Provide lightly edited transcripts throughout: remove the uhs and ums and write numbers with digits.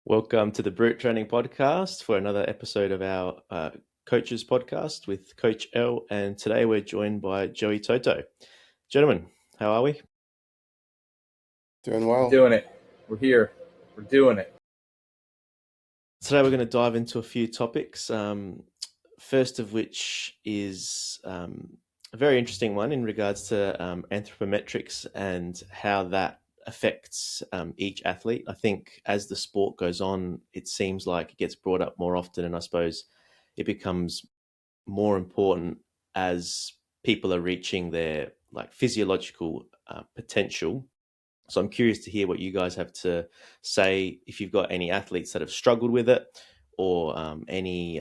Welcome to the Brute Training Podcast for another episode of our Coaches Podcast with Coach L. And today we're joined by Joey Toto. Gentlemen, how are we? Doing We're well. doing it. We're here. We're doing it. Today we're going to dive into a few topics. First of which is a very interesting one in regards to anthropometrics and how that affects each athlete. I think as the sport goes on, it seems like it gets brought up more often, and I suppose it becomes more important as people are reaching their physiological potential. So I'm curious to hear what you guys have to say, if you've got any athletes that have struggled with it, or any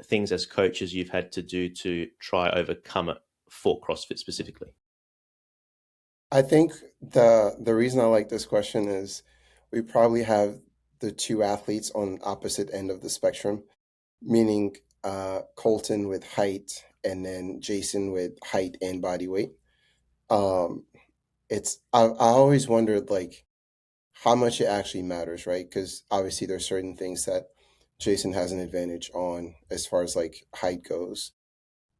things as coaches you've had to do to try overcome it for CrossFit specifically. I think the reason I like this question is we probably have the two athletes on opposite end of the spectrum, meaning Colton with height and then Jason with height and body weight. I always wondered like how much it actually matters, right? Because obviously there's certain things that Jason has an advantage on as far as like height goes.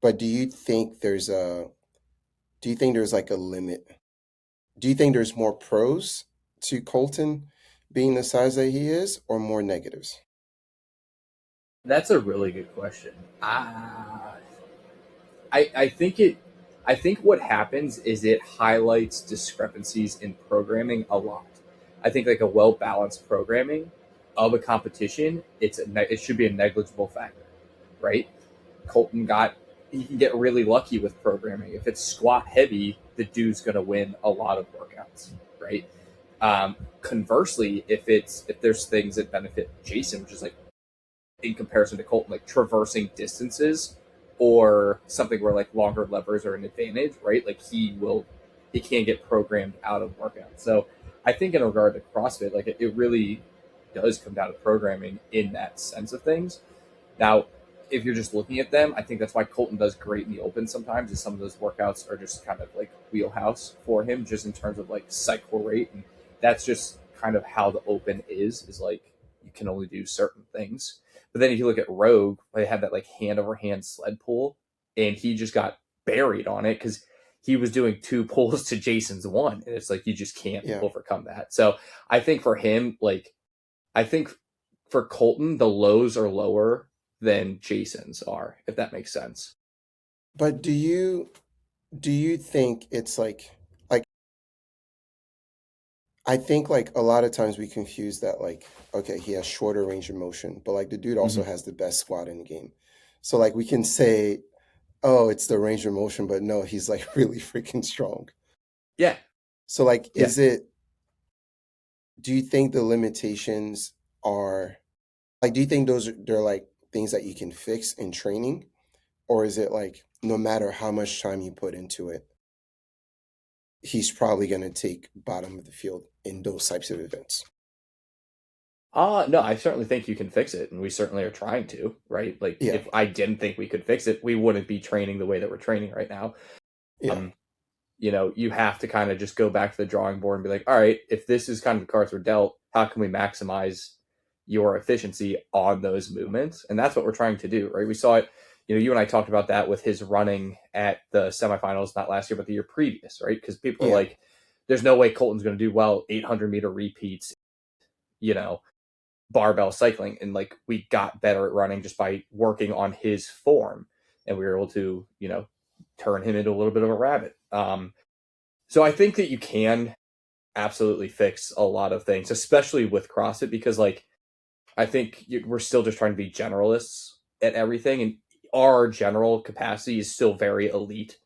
But do you think there's like a limit? Do you think there's more pros to Colton being the size that he is, or more negatives? That's a really good question. I think it. I think what happens is it highlights discrepancies in programming a lot. I think like a well balanced programming of a competition, it should be a negligible factor, right? Colton he can get really lucky with programming. If it's squat heavy, the dude's going to win a lot of workouts, right? Conversely, if there's things that benefit Jason, which is like in comparison to Colton, like traversing distances or something where like longer levers are an advantage, right? Like he can't get programmed out of workouts. So I think in regard to CrossFit, like it really does come down to programming in that sense of things. Now, if you're just looking at them, I think that's why Colton does great in the open sometimes, is some of those workouts are just kind of like wheelhouse for him, just in terms of like cycle rate. And that's just kind of how the open is like you can only do certain things. But then if you look at Rogue, they had that like hand over hand sled pull, and he just got buried on it because he was doing two pulls to Jason's one. And it's like you just can't Yeah. overcome that. So I think for him, I think for Colton, the lows are lower than Jason's are, if that makes sense. But do you think it's like I think like a lot of times we confuse that like okay, he has shorter range of motion, but like the dude also Mm-hmm. has the best squat in the game. So like we can say, oh, it's the range of motion, but no, he's like really freaking strong. Yeah. So like Yeah. do you think the limitations are like do you think they're like things that you can fix in training, or is it like no matter how much time you put into it, he's probably going to take bottom of the field in those types of events? No, I certainly think you can fix it, and we certainly are trying to, right? Like, Yeah. if I didn't think we could fix it, we wouldn't be training the way that we're training right now. Yeah. Um, you have to kind of just go back to the drawing board and be like, all right, if this is kind of the cards we're dealt, how can we maximize your efficiency on those movements? And that's what we're trying to do, right? We saw it, you and I talked about that with his running at the semifinals, not last year, but the year previous, right? Because people are Yeah. like, there's no way Colton's going to do well 800-meter repeats, you know, barbell cycling. And like, we got better at running just by working on his form. And we were able to, turn him into a little bit of a rabbit. So I think that you can absolutely fix a lot of things, especially with CrossFit, because like I think we're still just trying to be generalists at everything, and our general capacity is still very elite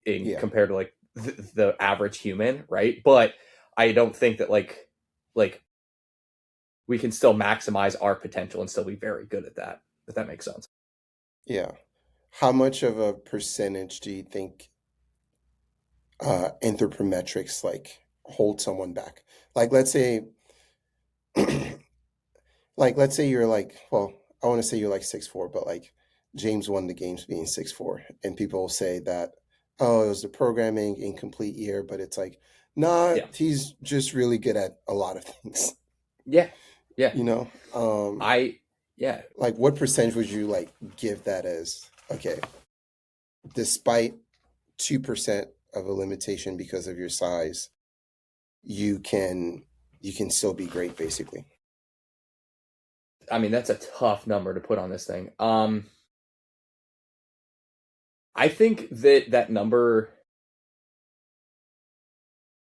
in Yeah. compared to like the average human, right? But I don't think that like we can still maximize our potential and still be very good at that, if that makes sense. Yeah. How much of a percentage do you think anthropometrics like hold someone back? Like let's say let's say you're like, well, I want to say you're like 6'4", but like James won the games being 6'4", and people will say that, oh, it was the programming incomplete year, but it's like, nah, Yeah. he's just really good at a lot of things. Yeah. Yeah. You know, I yeah. like what percentage would you like give that as? Okay, despite 2% of a limitation because of your size, you can you can still be great, basically. I mean, that's a tough number to put on this thing. I think that number,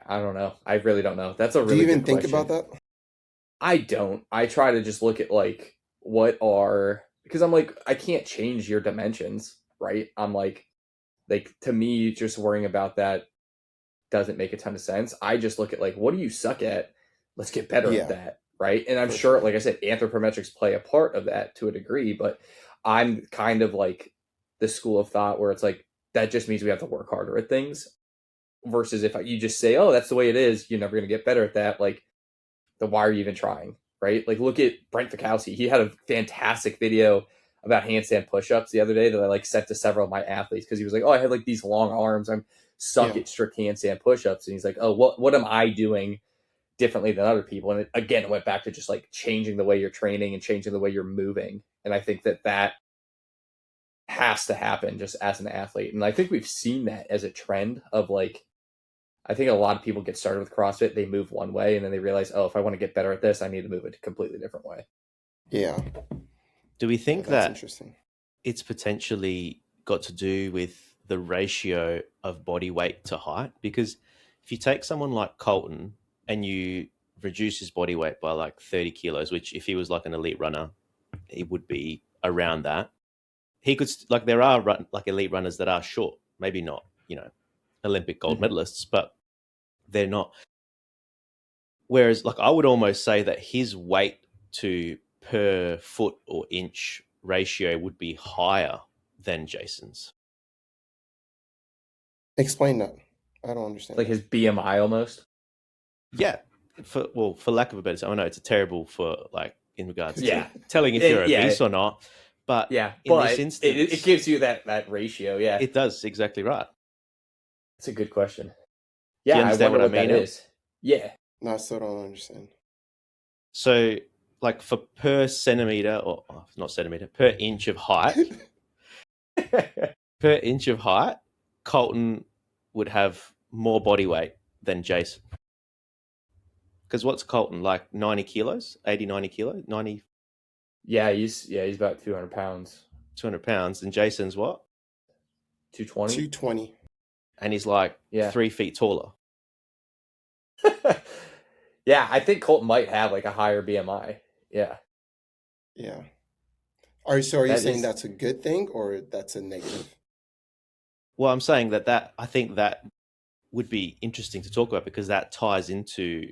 I don't know. I really don't know. That's a Do you really even good think about question. that? I don't. I try to just look at like what are, because I'm like I can't change your dimensions, right? I'm like to me just worrying about that doesn't make a ton of sense. I just look at like what do you suck at? Let's get better at Yeah, that, right? And I'm for sure, sure. like I said, anthropometrics play a part of that to a degree, but I'm kind of like the school of thought where it's like that just means we have to work harder at things versus if you just say, "Oh, that's the way it is," you're never going to get better at that. Like, then why are you even trying, right? Like, look at Brent Fikowski. He had a fantastic video about handstand push-ups the other day that I like sent to several of my athletes because he was like, "Oh, I have like these long arms. I'm suck Yeah, at strict handstand push-ups," and he's like, "Oh, what am I doing differently than other people?" And again, it went back to just like changing the way you're training and changing the way you're moving. And I think that has to happen just as an athlete. And I think we've seen that as a trend of like I think a lot of people get started with CrossFit, they move one way, and then they realize, oh, if I want to get better at this, I need to move it a completely different way. yeah, Do we yeah. think That's that interesting. it's potentially got to do with the ratio of body weight to height? Because if you take someone like Colton and you reduce his body weight by like 30 kilos, which if he was like an elite runner, he would be around that. He could, like, there are like elite runners that are short, maybe not, Olympic gold Hmm. medalists, but they're not. Whereas, like, I would almost say that his weight to per foot or inch ratio would be higher than Jason's. Explain that. I don't understand Like that. his BMI almost. Yeah, for lack of a better term, I know it's a terrible for like in regards to Yeah. telling if you're Yeah. obese or not, but Yeah. in this But it instance, gives you that ratio. Yeah. it does exactly right. It's a good question. Do you Yeah. I understand wonder what I what that mean now? is. Yeah. No, I still don't understand. So, like for per centimeter or not centimeter, per inch of height, per inch of height, Colton would have more body weight than Jason. Because what's Colton like? 90 kilos, 80, 90 kilos, 90, he's about 200 pounds. 200 pounds, and Jason's what? 220. 220. And he's like Yeah. 3 feet taller. Yeah. I think Colt might have like a higher BMI. Yeah. Yeah. So are you That saying is that's a good thing or that's a negative? Well, I'm saying that I think that would be interesting to talk about because that ties into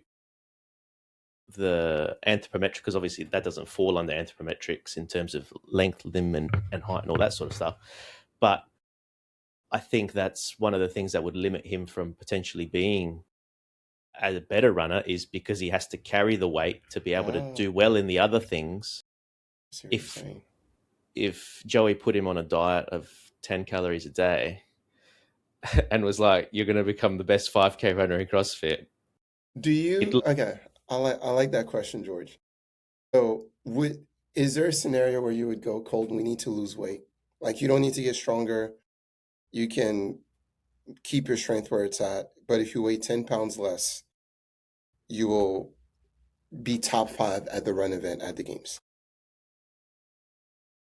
the anthropometric, because obviously that doesn't fall under anthropometrics in terms of length, limb, and height and all that sort of stuff. But I think that's one of the things that would limit him from potentially being as a better runner is because he has to carry the weight to be able to Ah, do well in the other things. I see what you're If saying. if Joey put him on a diet of 10 calories a day and was like, "You're going to become the best 5K runner in CrossFit," Do it you okay? I like that question, George. So would is there a scenario where you would go, Colton, we need to lose weight? Like you don't need to get stronger. You can keep your strength where it's at, but if you weigh 10 pounds less, you will be top five at the run event at the games.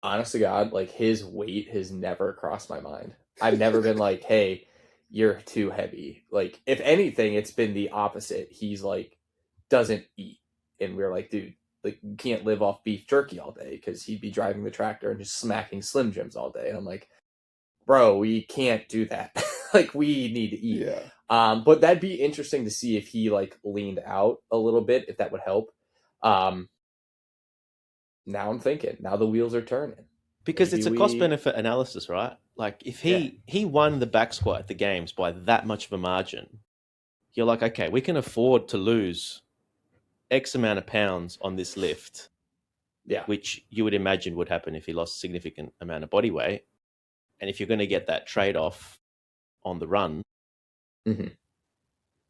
honest to God, like his weight has never crossed my mind. I've never been like, hey, you're too heavy. Like, if anything, it's been the opposite. He's like, doesn't eat. And we're like, dude, like, you can't live off beef jerky all day because he'd be driving the tractor and just smacking Slim Jims all day. And I'm like, bro, we can't do that. Like, we need to eat. Yeah. But that'd be interesting to see if he like leaned out a little bit, if that would help. Um, now I'm thinking, now the wheels are turning. because Maybe it's a cost we, benefit analysis, right? Like if yeah. he won the back squat at the games by that much of a margin, you're like, okay, we can afford to lose X amount of pounds on this lift, Yeah. which you would imagine would happen if he lost a significant amount of body weight. And if you're going to get that trade off on the run, Mm-hmm.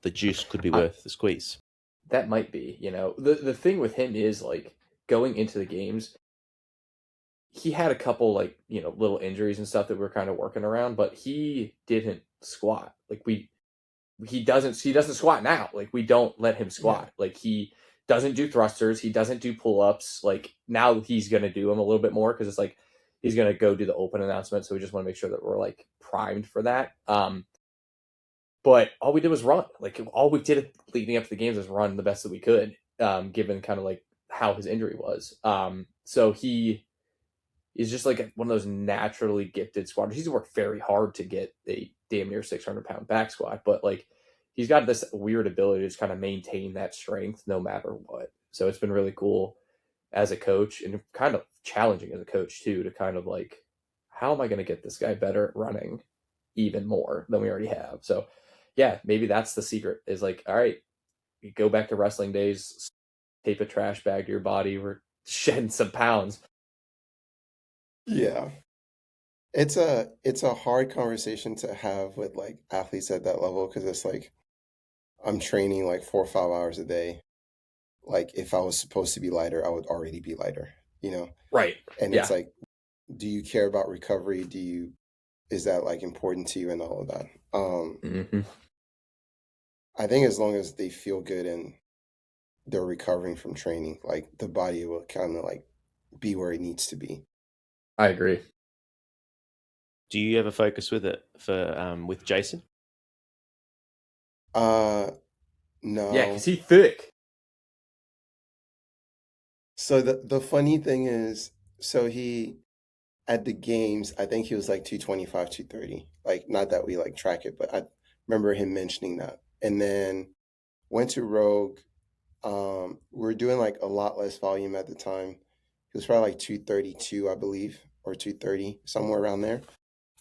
the juice could be I, worth the squeeze. That might be, the thing with him is like going into the games, he had a couple like, little injuries and stuff that we're kind of working around, but he didn't squat. Like he doesn't squat now. Like we don't let him Yeah. squat. Like he doesn't do thrusters, he doesn't do pull-ups. Like now he's going to do them a little bit more cuz it's like he's going to go do the open announcement, so we just want to make sure that we're like primed for that. But all we did was run. Like all we did leading up to the games was run the best that we could, given kind of like how his injury was. So he is just like one of those naturally gifted squatters. He's worked very hard to get a damn near 600-pound back squat, but like he's got this weird ability to just kind of maintain that strength no matter what. So it's been really cool as a coach and kind of challenging as a coach too, to kind of like, how am I going to get this guy better at running even more than we already have? So yeah, maybe that's the secret is like, all right, you go back to wrestling days, tape a trash bag to your body, we're shedding some pounds. Yeah. It's a hard conversation to have with like athletes at that level because it's like I'm training like 4 or 5 hours a day. Like if I was supposed to be lighter, I would already be lighter, you know? Right. And it's Yeah. like, do you care about recovery? Is that like important to you and all of that? Mm-hmm. I think as long as they feel good and they're recovering from training, like the body will kind of like be where it needs to be. I agree. Do you ever focus with it with Jason? Uh, Yeah, because no. he's thick. So the funny thing is, so he at the games, I think he was like 225, 230. Like not that we like track it, but I remember him mentioning that. And then went to Rogue. We were doing like a lot less volume at the time. He was probably like 232, I believe, or 230, somewhere around there.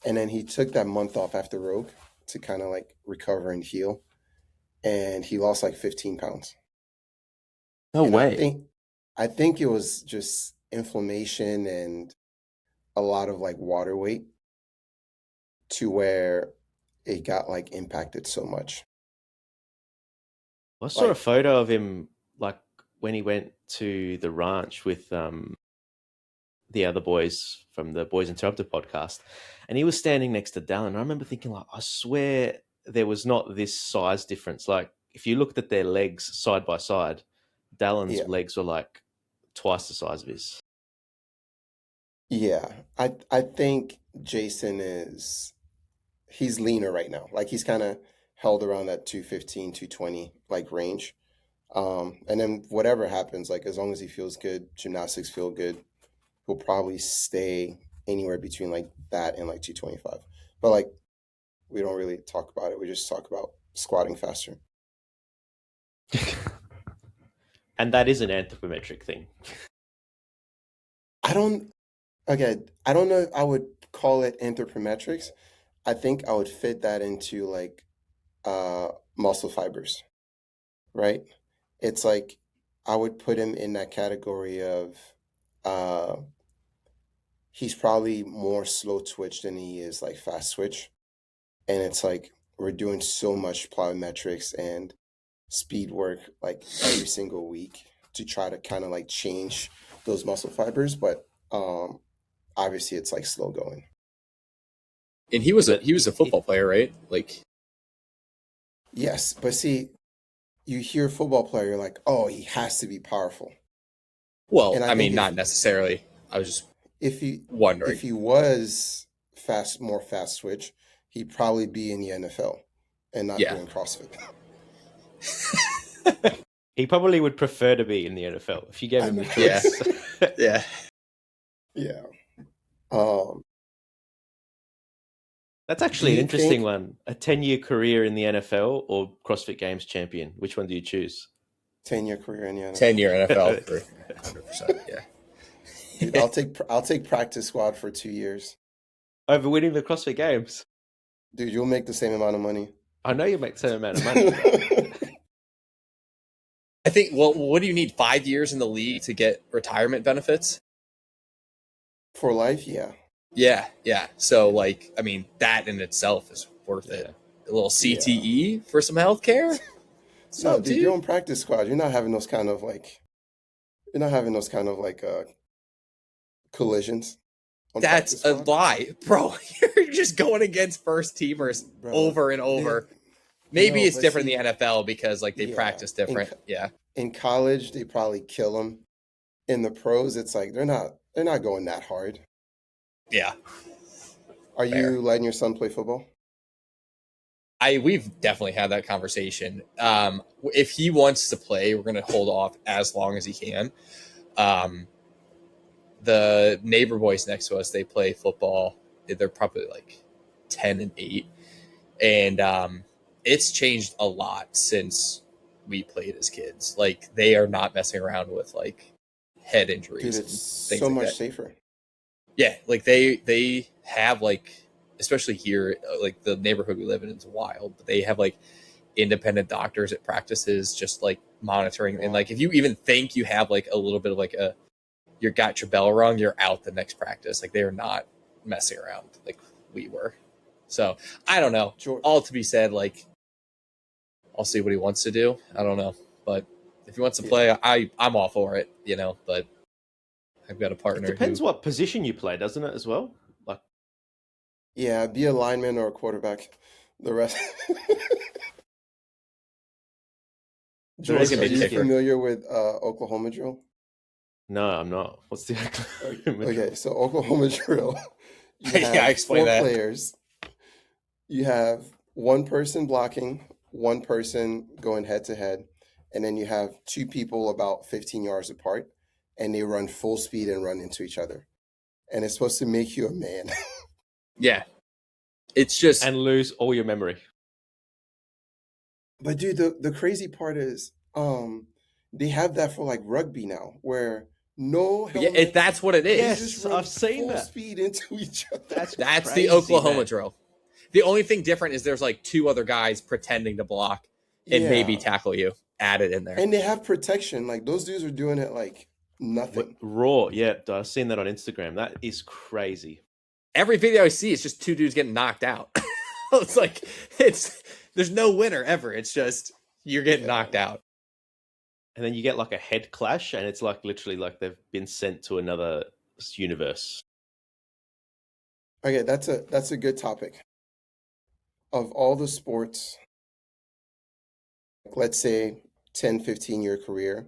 And then he took that month off after Rogue to kind of like recover and heal. And he lost like 15 pounds. No And I way. think I think it was just inflammation and a lot of like water weight to where it got like impacted so much. I saw a Like, photo of him like when he went to the ranch with the other boys from the Boys Interrupted podcast, and he was standing next to Dallin. I remember thinking, like, I swear there was not this size difference. Like, if you looked at their legs side by side, Dallin's yeah, legs were like twice the size of his. yeah. I think Jason he's leaner right now. Like he's kind of held around that 215, 220 like range. And then whatever happens, like as long as he feels good, gymnastics feel good, he'll probably stay anywhere between like that and like 225. But like we don't really talk about it. We just talk about squatting faster. And that is an anthropometric thing. I don't Okay, I don't know if I would call it anthropometrics. I think I would fit that into like muscle fibers, right? It's like I would put him in that category of uh he's probably more slow twitch than he is like fast twitch. And it's like we're doing so much plyometrics and speed work like every single week to try to kind of like change those muscle fibers, but obviously it's like slow going. And he was a But he was a football player, right? Like, Yes, but see, you hear football player, you're like, oh, he has to be powerful. well, And I I think mean, not necessarily. I was just if he wondering. if he was more fast switch, he'd probably be in the NFL and not Yeah. doing CrossFit. he probably would prefer to be in the NFL if you gave I him know. the Yeah. choice. Yeah. Yeah. Um, That's do actually an you interesting think one. A 10-year career in the NFL or CrossFit Games champion? Which one do you choose? 10-year career in the 10-year NFL? NFL for 100%. Dude, Yeah. I'll take practice squad for 2 years. Over winning the CrossFit Games? Dude, you'll make the same amount of money. I know you make the same amount of money, but I think, well, what do you need? 5 years in the league to get retirement benefits? For life, yeah. Yeah. Yeah. So, like, I mean, that in itself is worth yeah. it. A little Yeah. CTE for some health care? What's No, up, dude, you're dude? on practice squad. You're not having those kind of like you're not having those kind of like collisions on That's practice a squad. lie, bro. You're just going against first teamers Bro, over and they over. Maybe no, it's but different in see, the NFL because like they yeah, practice different. Yeah, in college they probably kill them. In the pros, it's like they're not going that hard. yeah, Are fair. you letting your son play football? We've definitely had that conversation. If he wants to play, we're gonna hold off as long as he can. Um, the neighbor boys next to us, they play football. They're probably like 10 and 8, and it's changed a lot since we played as kids. Like they are not messing around with like head Dude, injuries it's and things so like much that. safer. Yeah, like they have like, especially here, like the neighborhood we live in is wild, but they have like independent doctors at practices just like monitoring, and Wow. like if you even think you have like a little bit of like a you got your bell rung, you're out the next practice. Like they are not messing around like we were. So I don't know. George, All to be said, like I'll see what he wants to do. I don't know, but if he wants to yeah. play, I'm all for it. But I've got a It partner depends who, what position you play, doesn't it, as well? Like, Yeah, be a lineman or a quarterback. The rest. the he's George, rest gonna are be a you just kicker. familiar with Oklahoma drill? no, I'm not. What's the Oklahoma Okay, drill? so Oklahoma drill, you Yeah, have explain four that. players. You have one person blocking, one person going head to head, and then you have two people about 15 yards apart, and they run full speed and run into each other. And it's supposed to make you a man. Yeah, it's just And lose all your memory. But dude, the crazy part is, they have that for like rugby now, where no yeah, helmets, that's what it they is. just Yes, run I've seen full that. speed into each other. That's That's the crazy, Oklahoma man. drill. The only thing different is there's like two other guys pretending to block and maybe Yeah. tackle you added in there. And they have protection. Like those dudes are doing it like nothing. Raw, yeah, I've seen that on Instagram. That is crazy. Every video I see is just two dudes getting knocked out. It's like it's there's no winner ever. It's just you're getting Yeah. knocked out. And then you get like a head clash, and it's like literally like they've been sent to another universe. Okay, that's a good topic. Of all the sports, let's say 10, 15-year career,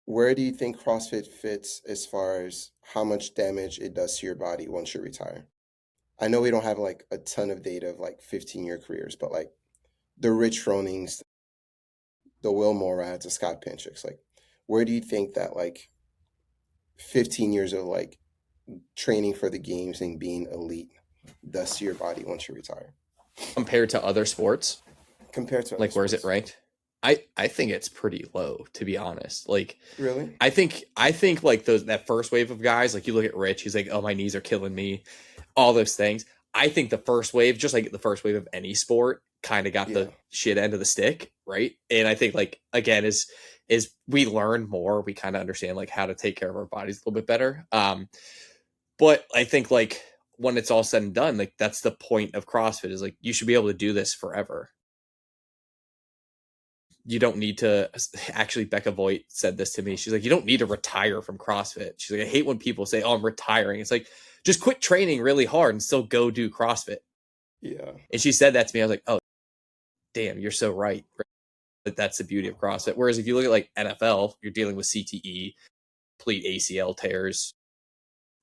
where do you think CrossFit fits as far as how much damage it does to your body once you retire? I know we don't have like a ton of data of like 15-year careers, but like the Rich Fronings, the Will Morads, the Scott Pinchicks, like where do you think that like 15 years of like training for the games and being elite does to your body once you retire Compared to other sports, compared to other like where's it sports? ranked? I think it's pretty low, to be honest. Like Really? I think like those that first wave of guys, like you look at Rich, he's like, oh, my knees are killing me, all those things. I think the first wave, just like the first wave of any sport, kind of got Yeah. the shit end of the stick, right? And I think like again is we learn more, we kind of understand like how to take care of our bodies a little bit better. But I think like when it's all said and done, like that's the point of CrossFit is like you should be able to do this forever. You don't need to actually Becca Voigt said this to me. She's like, you don't need to retire from CrossFit. She's like, I hate when people say, oh, I'm retiring. It's like, just quit training really hard and still go do CrossFit. Yeah. And she said that to me. I was like, oh, damn, you're so right. But that's the beauty of CrossFit. Whereas if you look at like NFL, you're dealing with CTE, complete ACL tears.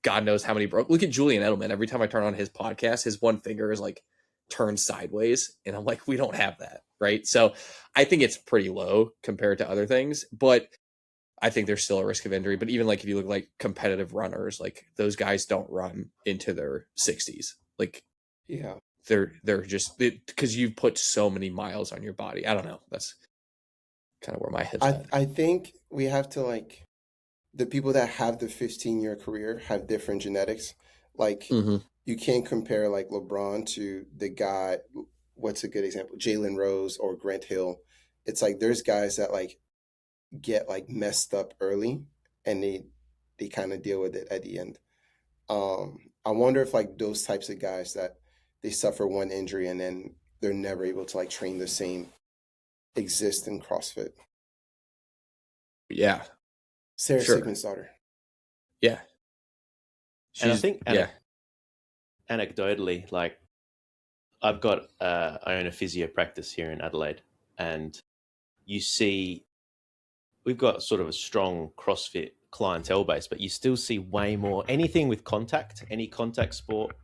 God knows how many broke. Look at Julian Edelman. Every time I turn on his podcast, his one finger is like turned sideways. And I'm like, we don't have that. Right. So I think it's pretty low compared to other things, but I think there's still a risk of injury. But even like if you look like competitive runners, like those guys don't run into their 60s. Like Yeah. they're just because you've put so many miles on your body. I don't know. That's kind of where my head's I at. I think we have to like the people that have the 15-year career have different genetics. Like Mm-hmm. you can't compare like LeBron to the guy, what's a good example? Jalen Rose or Grant Hill. It's like there's guys that like get like messed up early and they kind of deal with it at the end. I wonder if like those types of guys that they suffer one injury and then they're never able to like train the same. exist in CrossFit. Yeah, Sarah sure. Sigmund's daughter. Yeah, And I she's think yeah. anecdotally, like I own a physio practice here in Adelaide, and you see we've got sort of a strong CrossFit clientele base, but you still see way more anything with contact, any contact sport,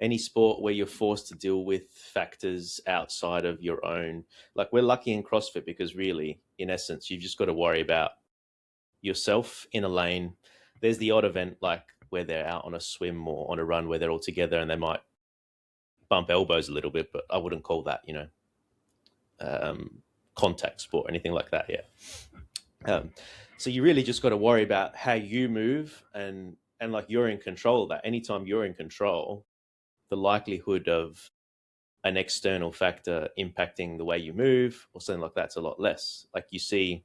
any sport where you're forced to deal with factors outside of your own. Like we're lucky in CrossFit because really, in essence, you've just got to worry about yourself in a lane. There's the odd event like where they're out on a swim or on a run where they're all together and they might bump elbows a little bit, but I wouldn't call that, contact sport or anything like that. Yeah. So you really just got to worry about how you move and like you're in control of that. Anytime you're in control, the likelihood of an external factor impacting the way you move or something like that's a lot less. Like you see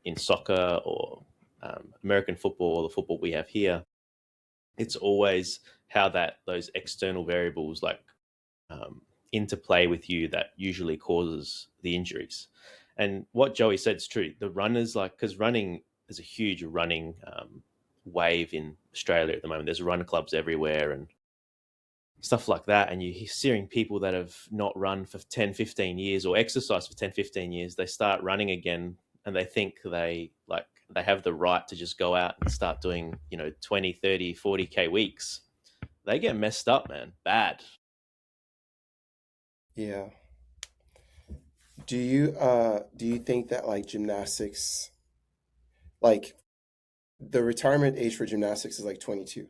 in soccer or American football or the football we have here, it's always how that those external variables like interplay with you that usually causes the injuries. And what Joey said is true. The runners, like, because running, there's a huge running wave in Australia at the moment. There's run clubs everywhere and stuff like that. And you're seeing people that have not run for 10, 15 years or exercised for 10, 15 years. They start running again and they think they have the right to just go out and start doing, 20, 30, 40K weeks. They get messed up, man. Bad. Yeah. Do you think that like gymnastics, like the retirement age for gymnastics is like 22?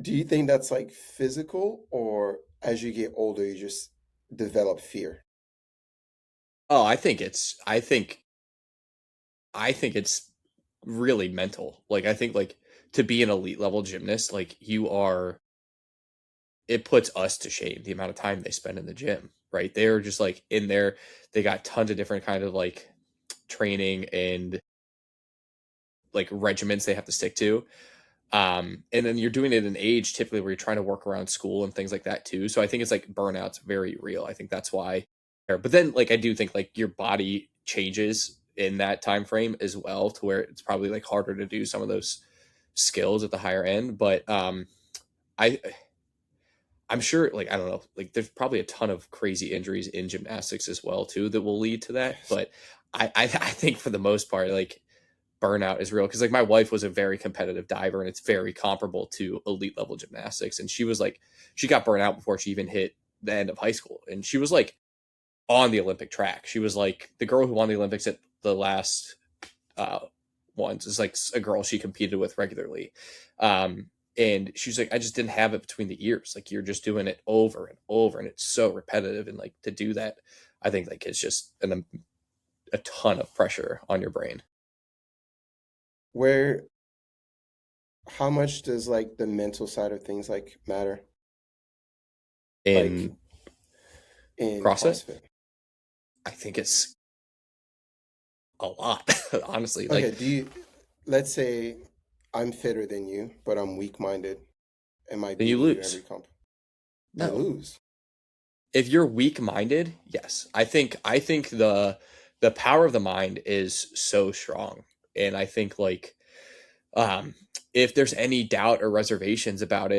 Do you think that's like physical, or as you get older you just develop fear? Oh, I think it's really mental. Like I think like to be an elite level gymnast, like you are, it puts us to shame the amount of time they spend in the gym, right? They're just like in there, they got tons of different kind of like training and like regiments they have to stick to. And then you're doing it at an age typically where you're trying to work around school and things like that too. So I think it's like burnout's very real. I think that's why. But then like I do think like your body changes in that time frame as well to where it's probably like harder to do some of those skills at the higher end. But I I'm sure like I don't know, like there's probably a ton of crazy injuries in gymnastics as well too that will lead to that. Yes. But I think for the most part, like burnout is real because like my wife was a very competitive diver and it's very comparable to elite level gymnastics, and she was like she got burnt out before she even hit the end of high school, and she was like on the Olympic track. She was like the girl who won the Olympics at the last uh ones is like a girl she competed with regularly. um and she's like I just didn't have it between the ears, like you're just doing it over and over and it's so repetitive, and like to do that I think like it's just a ton of pressure on your brain. Where How much does like the mental side of things like matter, like In in CrossFit, CrossFit? I think it's a lot. Honestly, Okay, like let's say I'm fitter than you, but I'm weak-minded. Am I then you beating you every lose. comp? I No, lose. if you're weak minded, yes, I think the power of the mind is so strong, and I think like um if there's any doubt or reservations about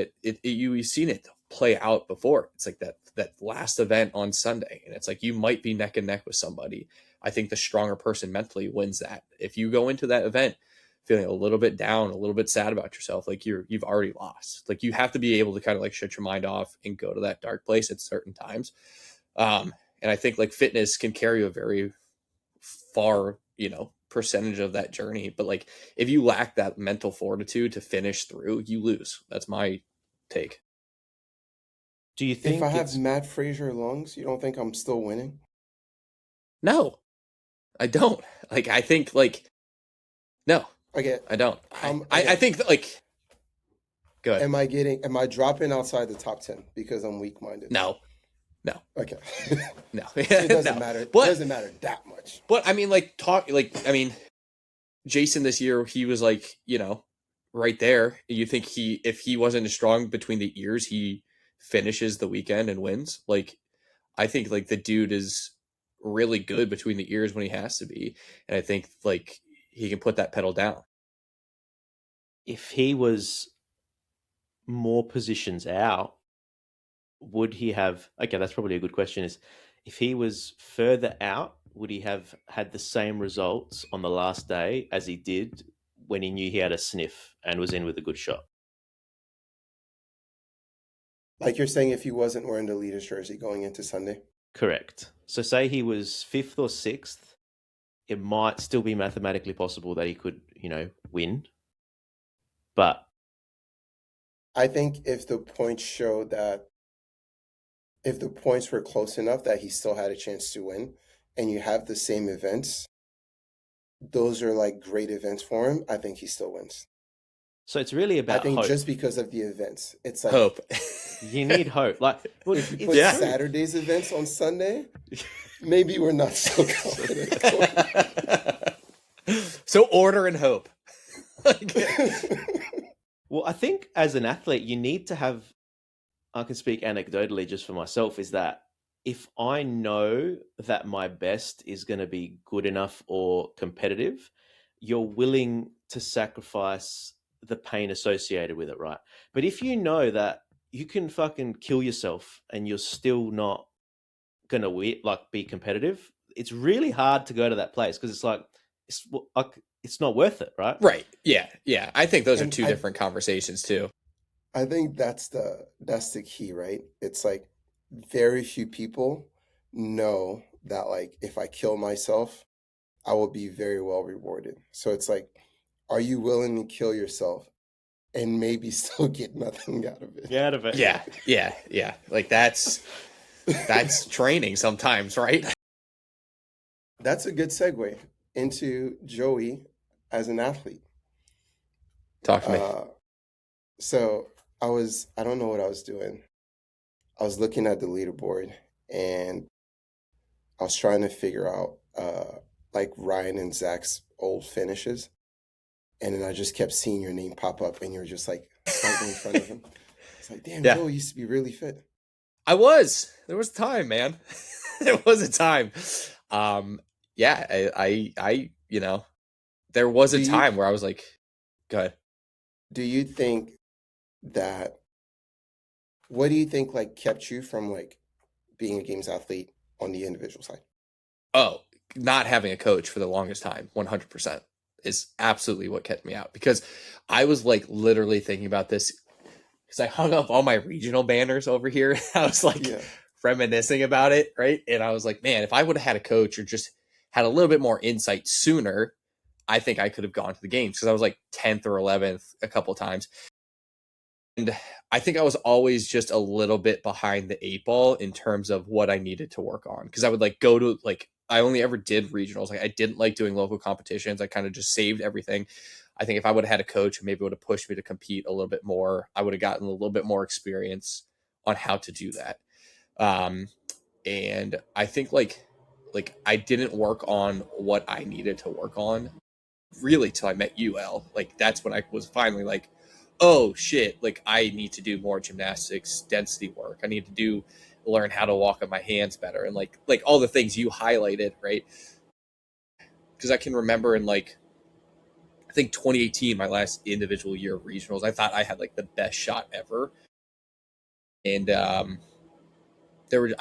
you've seen it play out before. It's like that last event on Sunday, and it's like you might be neck and neck with somebody. I think the stronger person mentally wins that. If you go into that event feeling a little bit down, a little bit sad about yourself, like you've already lost. Like you have to be able to kind of like shut your mind off and go to that dark place at certain times. And I think like fitness can carry a very far, percentage of that journey. But like if you lack that mental fortitude to finish through, you lose. That's my take. Do you If I think have it's Matt Fraser lungs, you don't think I'm still winning? No, I don't. Like I think like no, Okay, I don't. I okay. think that like good. Am I dropping outside the top 10 because I'm weak-minded? No, no, Okay. no, So it doesn't no. matter. It But doesn't matter that much. I mean like talk like I mean Jason this year he was like, right there. You think if he wasn't as strong between the ears, he finishes the weekend and wins? Like I think like the dude is really good between the ears when he has to be. And I think like he can put that pedal down. If he was more positions out, would he have? Okay, that's probably a good question. Is if he was further out, would he have had the same results on the last day as he did when he knew he had a sniff and was in with a good shot? Like you're saying, if he wasn't wearing the leader's jersey going into Sunday. Correct. So, say he was fifth or sixth, it might still be mathematically possible that he could, win. But I think if the points showed that if the points were close enough that he still had a chance to win, and you have the same events, those are like great events for him. I think he still wins. so it's really I about think hope. just because of the events, it's like Hope. You need hope. Like, well, if you it's put Yeah. true. Saturday's events on Sunday, maybe we're not so confident. So order and hope. Well, I think as an athlete, you need to have, I can speak anecdotally just for myself, is that if I know that my best is going to be good enough or competitive, you're willing to sacrifice the pain associated with it, right? But if you know that you can fucking kill yourself and you're still not going to be competitive, it's really hard to go to that place because it's not worth it, right? Right. Yeah. Yeah. I think those are And two different conversations too. I think that's the key, right? It's like very few people know that like if I kill myself, I will be very well rewarded. So it's like, are you willing to kill yourself and maybe still get nothing out of it? Get out of it. Yeah. Yeah. Yeah. Like that's training sometimes, right? That's a good segue into Joey as an athlete. Talk to me. So I don't know what I was doing. I was looking at the leaderboard and I was trying to figure out like Ryan and Zach's old finishes. And then I just kept seeing your name pop up and you were just like right in front of him. It's like, damn, Yeah. Joey used to be really fit. There was time, man. There was a time. Yeah, I there was a time where I was like, go ahead. Do you think that, what do you think like kept you from like being a games athlete on the individual side? Oh, not having a coach for the longest time, 100% is absolutely what kept me out, because I was like literally thinking about this because I hung up all my regional banners over here. I was like reminiscing about it, right? And I was like, man, if I would have had a coach or just had a little bit more insight sooner, I think I could have gone to the games, because I was like 10th or 11th a couple of times. And I think I was always just a little bit behind the 8 ball in terms of what I needed to work on. Because I would like go to like, I only ever did regionals. Like I didn't like doing local competitions. I kind of just saved everything. I think if I would have had a coach, maybe would have pushed me to compete a little bit more, I would have gotten a little bit more experience on how to do that. And I think like I didn't work on what I needed to work on really till I met UL. Like that's when I was finally like, oh shit, like I need to do more gymnastics density work. I need to learn how to walk on my hands better, and like all the things you highlighted, right? Because I can remember in like I think 2018, my last individual year of regionals, I thought I had like the best shot ever. And I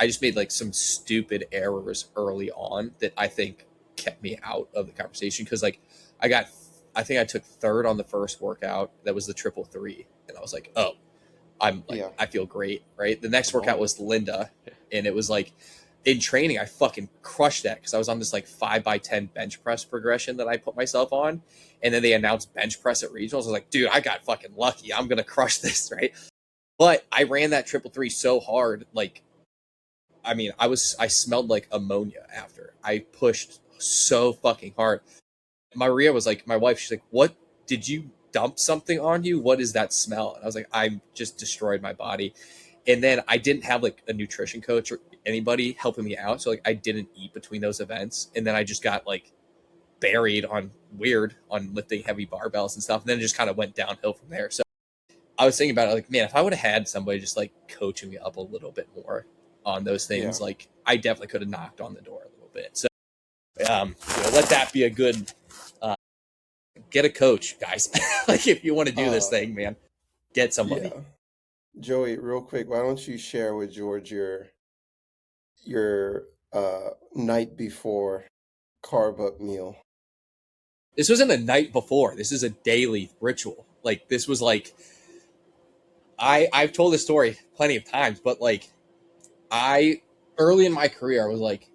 just made like some stupid errors early on that I think kept me out of the conversation, because like I think I took third on the first workout. That was the 333. And I was like, oh, I'm like, I feel great. Right. The next workout was Linda. And it was like in training, I fucking crushed that because I was on this like 5x10 bench press progression that I put myself on. And then they announced bench press at regionals. I was like, dude, I got fucking lucky. I'm going to crush this. Right. But I ran that 333 so hard. Like, I mean, I smelled like ammonia after. I pushed so fucking hard. Maria was like, my wife, she's like, what, did you dump something on you? What is that smell? And I was like, I just destroyed my body. And then I didn't have like a nutrition coach or anybody helping me out. So like I didn't eat between those events. And then I just got like buried on lifting heavy barbells and stuff. And then it just kind of went downhill from there. So I was thinking about it like, man, if I would have had somebody just like coaching me up a little bit more on those things, like I definitely could have knocked on the door a little bit. So let that be a good get a coach, guys. Like if you want to do this thing, man, get somebody. Yeah. Joey, real quick, why don't you share with George your night before carb up meal? This wasn't a night before. This is a daily ritual. Like this was like I've told this story plenty of times, but like I early in my career I was like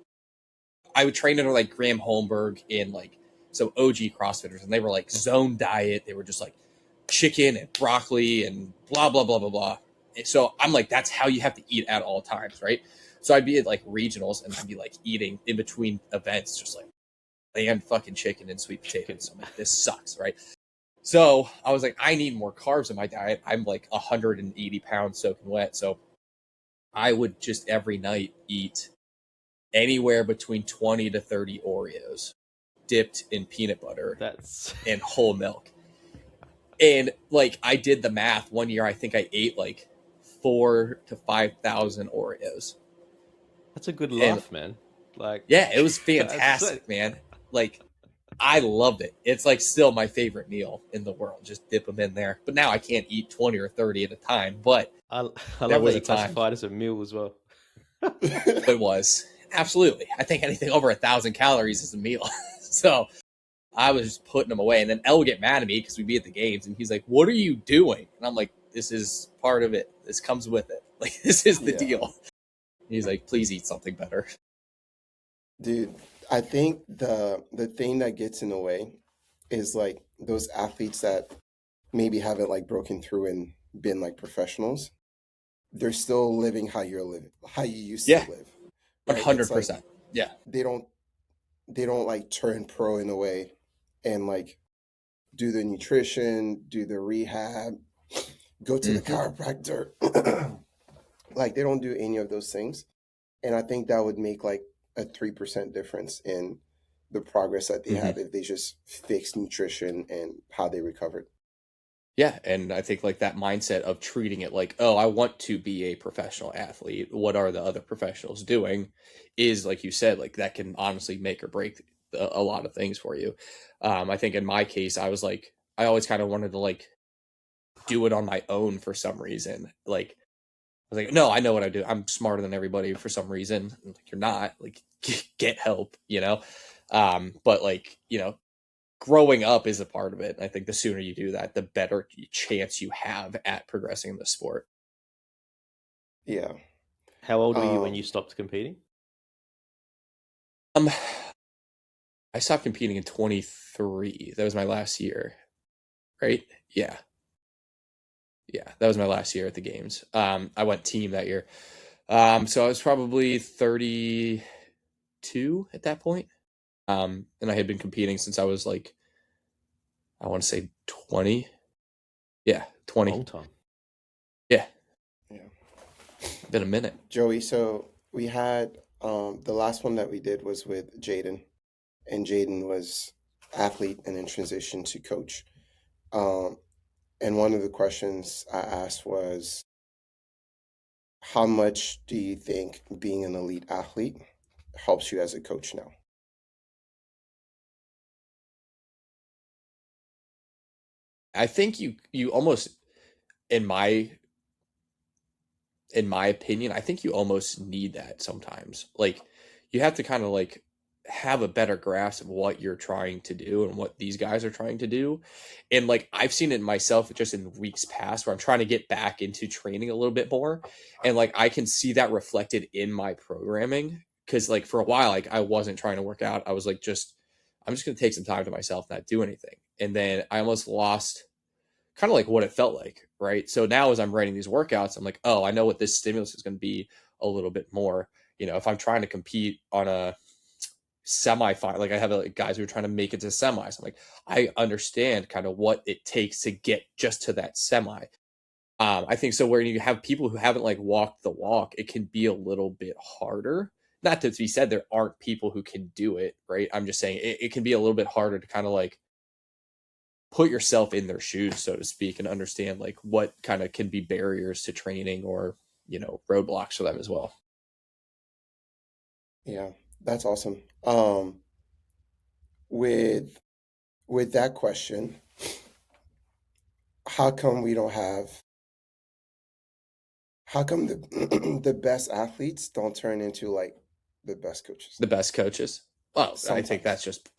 I would train under like Graham Holmberg and like some OG CrossFitters, and they were like zone diet. They were just like chicken and broccoli and blah blah blah blah blah. And so I'm like, that's how you have to eat at all times, right? So I'd be at like regionals and I'd be like eating in between events, just like and fucking chicken and sweet potatoes. I'm like, this sucks, right? So I was like, I need more carbs in my diet. I'm like 180 pounds soaking wet, so I would just every night eat anywhere between 20 to 30 Oreos dipped in peanut butter That's and whole milk. And like I did the math one year, I think I ate like 4 to 5,000 Oreos. that's a good laugh, man. Like, yeah, it was fantastic, man. Like I loved it. It's like still my favorite meal in the world. Just dip them in there. But now I can't eat 20 or 30 at a time. But I there love was that a you time. classified as a meal as well. It was absolutely. I think anything over 1,000 calories is a meal. So I was just putting them away. And then Elle would get mad at me because we'd be at the games and he's like, what are you doing? And I'm like, this is part of it. This comes with it. Like, this is the deal. And he's like, please eat something better. Dude, I think the thing that gets in the way is like those athletes that maybe haven't like broken through and been like professionals. They're still living how you're living, how you used to live. Right? It's like 100%. Yeah. they don't like turn pro in a way and like do the nutrition, do the rehab, go to the chiropractor. Like they don't do any of those things. And I think that would make like a 3% difference in the progress that they have if they just fix nutrition and how they recovered. Yeah, and I think like that mindset of treating it like, oh, I want to be a professional athlete. What are the other professionals doing? Is like you said, like that can honestly make or break a lot of things for you. I think in my case, I was like, I always kind of wanted to like do it on my own for some reason. Like I was like, no, I know what I do. I'm smarter than everybody for some reason. I'm like, you're not. Like, get help, you know. But like, growing up is a part of it. I think the sooner you do that, the better chance you have at progressing in the sport. Yeah. How old were you when you stopped competing? I stopped competing in 23. That was my last year, right? Yeah, that was my last year at the games. I went team that year, so I was probably 32 at that point. And I had been competing since I was like, I want to say 20. Yeah, 20. Long time. Yeah. Yeah. Been a minute. Joey, so we had the last one that we did was with Jaden, and Jaden was athlete and then transitioned to coach. And one of the questions I asked was, how much do you think being an elite athlete helps you as a coach now? I think you almost in my opinion, I think you almost need that sometimes. Like you have to kind of like have a better grasp of what you're trying to do and what these guys are trying to do. And like I've seen it myself just in weeks past where I'm trying to get back into training a little bit more. And like I can see that reflected in my programming. Cause like for a while, like I wasn't trying to work out. I was like I'm just gonna take some time to myself, not do anything. And then I almost lost kind of like what it felt like, right? So now as I'm writing these workouts, I'm like, oh, I know what this stimulus is going to be a little bit more. If I'm trying to compete on a semi-final, like I have guys who are trying to make it to semis. I'm like, I understand kind of what it takes to get just to that semi. I think so where you have people who haven't like walked the walk, it can be a little bit harder. Not to be said there aren't people who can do it, right? I'm just saying it can be a little bit harder to kind of like put yourself in their shoes, so to speak, and understand like what kind of can be barriers to training or, roadblocks for them as well. Yeah. That's awesome. With that question, how come we don't have how come the the best athletes don't turn into like the best coaches? The best coaches. Well, I think Sometimes. that's just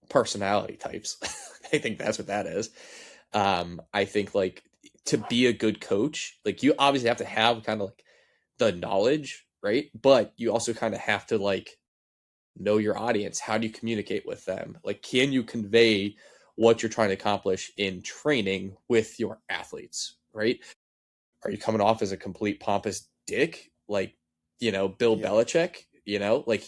personality types. I think that's what that is. I think like to be a good coach, like you obviously have to have kind of like the knowledge, right? But you also kind of have to like know your audience. How do you communicate with them? Like, can you convey what you're trying to accomplish in training with your athletes, right? Are you coming off as a complete pompous dick like Bill Yeah. Belichick? Like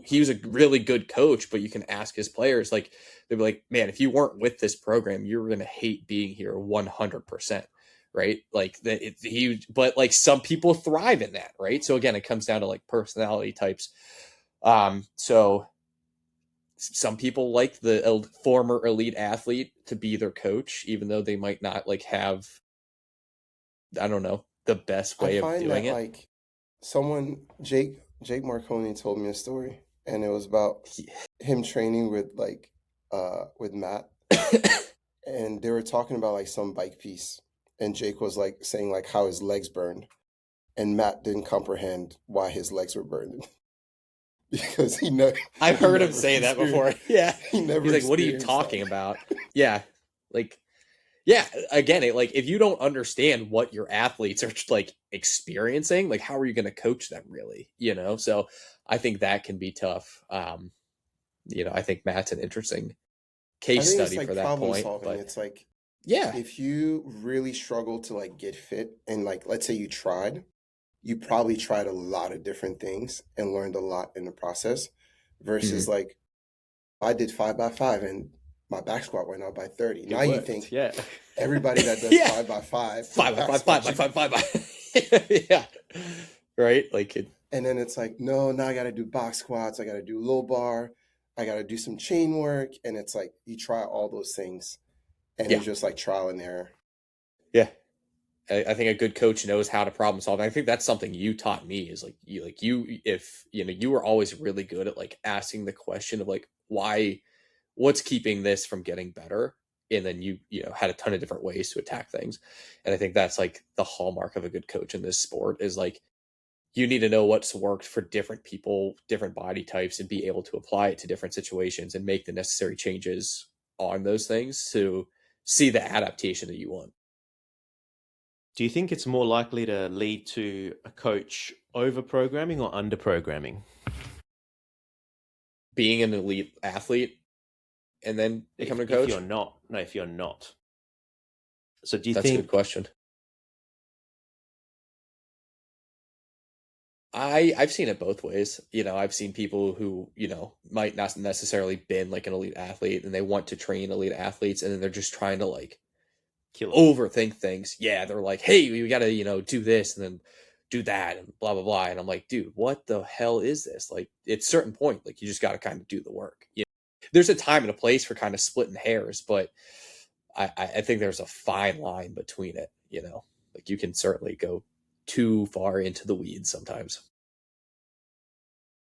he was a really good coach, but you can ask his players, like they'd be like, man, if you weren't with this program, you were gonna hate being here 100%, right? Like but like some people thrive in that, right? So again, it comes down to like personality types. So some people like the former elite athlete to be their coach, even though they might not like have, I don't know, the best I way of find doing that it. like someone Jake Marconi told me a story, and it was about him training with with Matt, and they were talking about like some bike piece, and Jake was like saying like how his legs burned, and Matt didn't comprehend why his legs were burning because I've he heard him never say that before. Yeah. he never He's like, what are you experienced that. talking about? Yeah. Like, yeah, again, like if you don't understand what your athletes are like experiencing, like how are you going to coach them really? So I think that can be tough. I think Matt's an interesting I case think it's study like for that problem point, solving. but It's like yeah. if you really struggle to like get fit and like let's say you tried, you probably tried a lot of different things and learned a lot in the process versus Mhm. like I did 5x5 and my back squat went up by 30. Now It you worked. think Yeah. everybody that does Yeah. 5x5 their Five by back five, squat five by should be, five, five by. Yeah. Right. Like it. and then it's like no, now I got to do box squats, I got to do low bar, I got to do some chain work, and it's like you try all those things and Yeah. it's just like trial and error. Yeah. I think a good coach knows how to problem solve. And I think that's something you taught me is if you were always really good at like asking the question of like why, what's keeping this from getting better, and then you had a ton of different ways to attack things. And I think that's like the hallmark of a good coach in this sport is like you need to know what's worked for different people, different body types, and be able to apply it to different situations and make the necessary changes on those things to see the adaptation that you want. Do you think it's more likely to lead to a coach over programming or under programming? Being an elite athlete and then becoming a If you're coach? not, no, if you're not. So do you That's a good think, question. I've seen it both ways. I've seen people who, might not necessarily been like an elite athlete and they want to train elite athletes and then they're just trying to like kill them? overthink things. Yeah, they're like, "Hey, we got to, do this and then do that and blah blah blah." And I'm like, "Dude, what the hell is this?" Like at a certain point, like you just got to kind of do the work. There's a time and a place for kind of splitting hairs, but I think there's a fine line between it. Like you can certainly go too far into the weeds sometimes.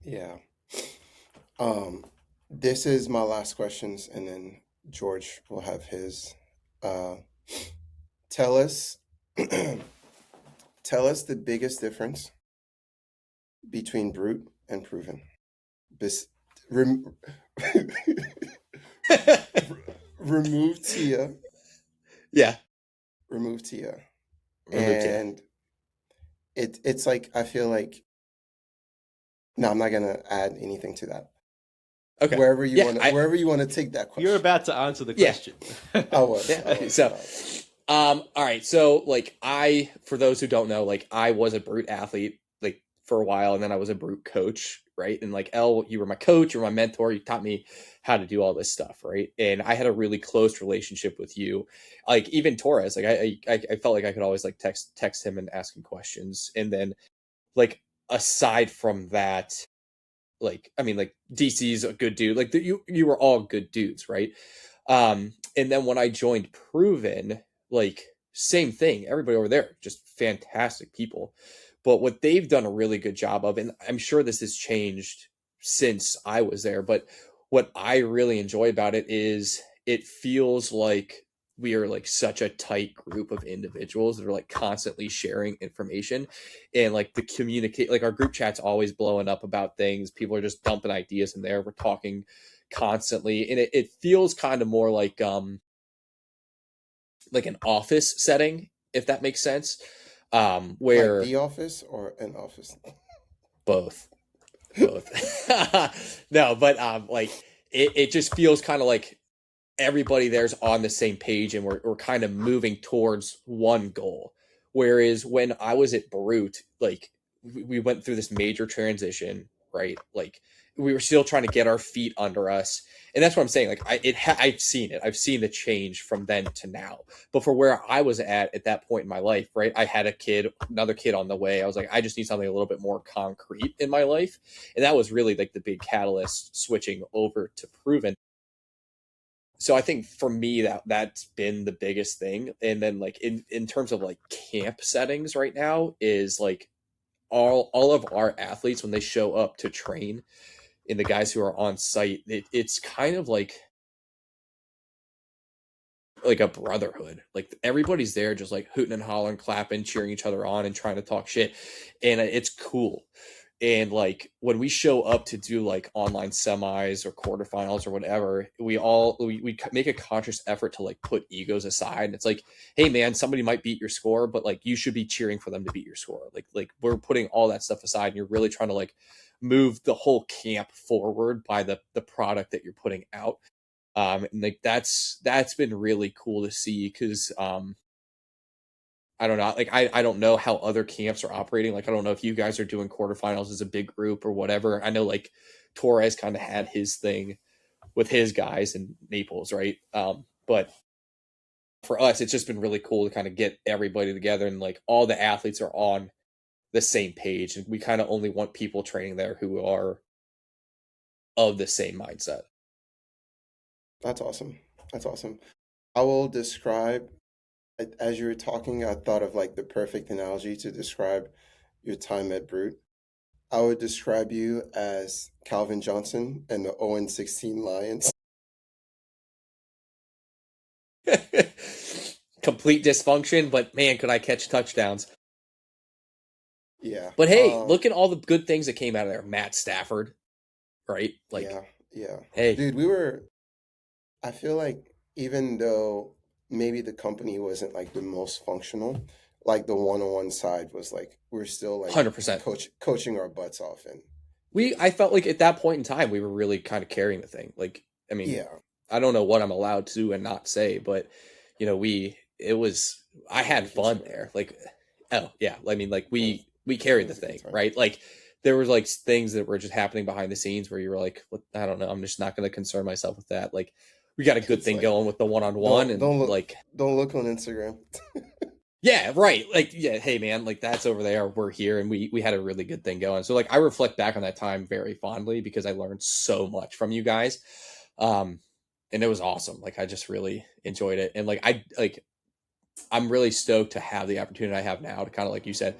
Yeah. Um, this is my last questions, and then George will have his. Uh, tell us, tell us the biggest difference between brute and proven. Bis- rem- remove Tia, Yeah, remove Tia, removed you. and it's like I feel like no, I'm not gonna add anything to that. Okay. Yeah, Wherever you want to take that You're question. about to answer the yeah, question. I was, I yeah. was, So, I was. all right. So, like, for those who don't know, like, I was a brute athlete, like, for a while, and then I was a brute coach, right? And, like, you were my coach, you were my mentor, you taught me how to do all this stuff, right? And I had a really close relationship with you. Like, even Torres, like, I felt like I could always, like, text him and ask him questions. And then, like, aside from that, like, I mean, like, DC's a good dude. Like, you were all good dudes, right? And then when I joined Proven, like same thing. Everybody over there, just fantastic people. But what they've done a really good job of, and I'm sure this has changed since I was there. But what I really enjoy about it is it feels like we are like such a tight group of individuals that are like constantly sharing information, and like the communicate, like our group chat's always blowing up about things. People are just dumping ideas in there. We're talking constantly, and it feels kind of more like an office setting, if that makes sense. Like Where the office or an office? both, both. No, but like it just feels kind of like everybody there's on the same page, and we're kind of moving towards one goal. Whereas when I was at Brute, like we went through this major transition, right? Like we were still trying to get our feet under us, and that's what I'm saying. Like I've seen it. I've seen the change from then to now. But for where I was at that point in my life, right? I had another kid on the way. I was like, I just need something a little bit more concrete in my life, and that was really like the big catalyst switching over to Proven. So I think for me that's been the biggest thing. And then like in terms of like camp settings right now is like all of our athletes when they show up to train, and the guys who are on site, it's kind of like a brotherhood. Like everybody's there just like hooting and hollering, clapping, cheering each other on and trying to talk shit. And it's cool. And like when we show up to do like online semis or quarterfinals or whatever, we make a conscious effort to like put egos aside. It's like, hey man, somebody might beat your score, but like you should be cheering for them to beat your score. Like we're putting all that stuff aside, and you're really trying to like move the whole camp forward by the product that you're putting out. And like that's been really cool to see, because I don't know. Like I don't know how other camps are operating. Like I don't know if you guys are doing quarterfinals as a big group or whatever. I know like Torres kind of had his thing with his guys in Naples, right? But for us, it's just been really cool to kind of get everybody together, and like all the athletes are on the same page, and we kind of only want people training there who are of the same mindset. That's awesome. That's awesome. I will describe, as you were talking, I thought of like the perfect analogy to describe your time at Brute. I would describe you as Calvin Johnson and the 0-16 Lions. Complete dysfunction, but man, could I catch touchdowns. Yeah. But hey, look at all the good things that came out of there. Matt Stafford, right? Like, Yeah. Yeah. hey, Dude, I feel like even though maybe the company wasn't like the most functional, like the one-on-one side was like we're still like 100%. coaching our butts off, and I felt like at that point in time, we were really kind of carrying the thing. Like, I mean, yeah, I don't know what I'm allowed to and not say, but I yeah, had you can fun swear. there. Like, oh yeah, I mean, like It was, we it carried the was a good thing, time. right? Like there was like things that were just happening behind the scenes where you were like, what, I don't know, I'm just not going to concern myself with that. Like we got a good It's thing like going with the one-on-one, don't and don't look like, don't look on Instagram. yeah, right. Like, yeah, hey man, like that's over there, we're here, and we had a really good thing going. So like I reflect back on that time very fondly because I learned so much from you guys. Um and it was awesome. Like I just really enjoyed it. And I'm really stoked to have the opportunity I have now to kind of, like you said,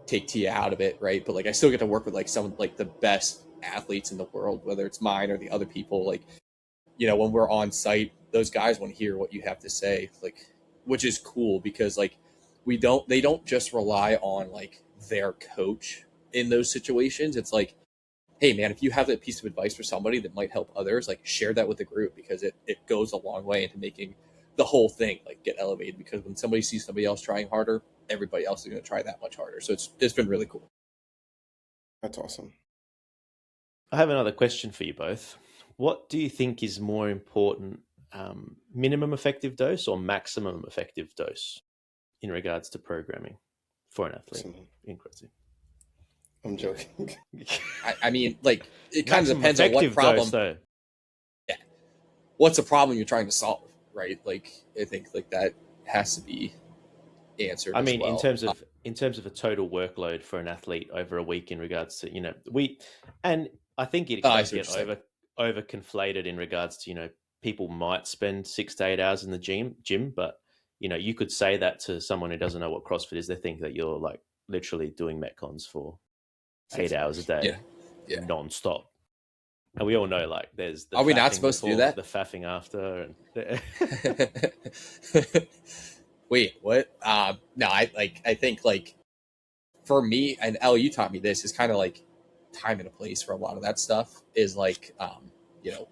take Tia out of it, right? But like I still get to work with like some like the best athletes in the world, whether it's mine or the other people. Like, when we're on site, those guys want to hear what you have to say, like, which is cool because like they don't just rely on like their coach in those situations. It's like, hey man, if you have a piece of advice for somebody that might help others, like share that with the group, because it goes a long way into making the whole thing like get elevated, because when somebody sees somebody else trying harder, everybody else is going to try that much harder. So it's been really cool. That's awesome. I have another question for you both. What do you think is more important, minimum effective dose or maximum effective dose in regards to programming for an athlete Awesome. in CrossFit? I'm joking. I mean, like it kind of Maximum depends on what effective dose, problem. though. Yeah, what's the problem you're trying to solve, right? Like I think like that has to be answered I as mean, well. in terms of a total workload for an athlete over a week in regards to and I think it I does see what get you're saying. over conflated in regards to people might spend 6 to 8 hours in the gym, but you could say that to someone who doesn't know what CrossFit is. They think that you're like literally doing metcons for 8 hours a Yeah, day. Yeah. non-stop. And we all know, like, there's the Are we not faffing supposed to do before, that? the faffing after, and Wait, what? No, I think like for me, and Elle, you taught me this, is kind of like time and a place for a lot of that stuff. Is like, you know,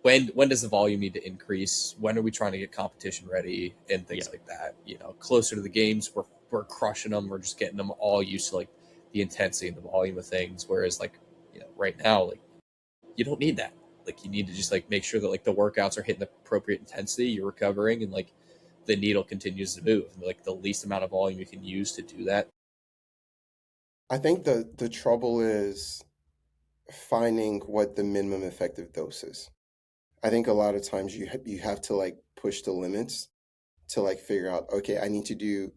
when does the volume need to increase? When are we trying to get competition ready and things yeah, like that? You know, closer to the games, we're crushing them. We're just getting them all used to like the intensity and the volume of things. Whereas like, you know, right now, like you don't need that. Like you need to just like make sure that like the workouts are hitting the appropriate intensity, you're recovering, and like the needle continues to move. And, like the least amount of volume you can use to do that. I think the trouble is finding what the minimum effective dose is. I think a lot of times you have to like push the limits to like figure out, okay, I need to do,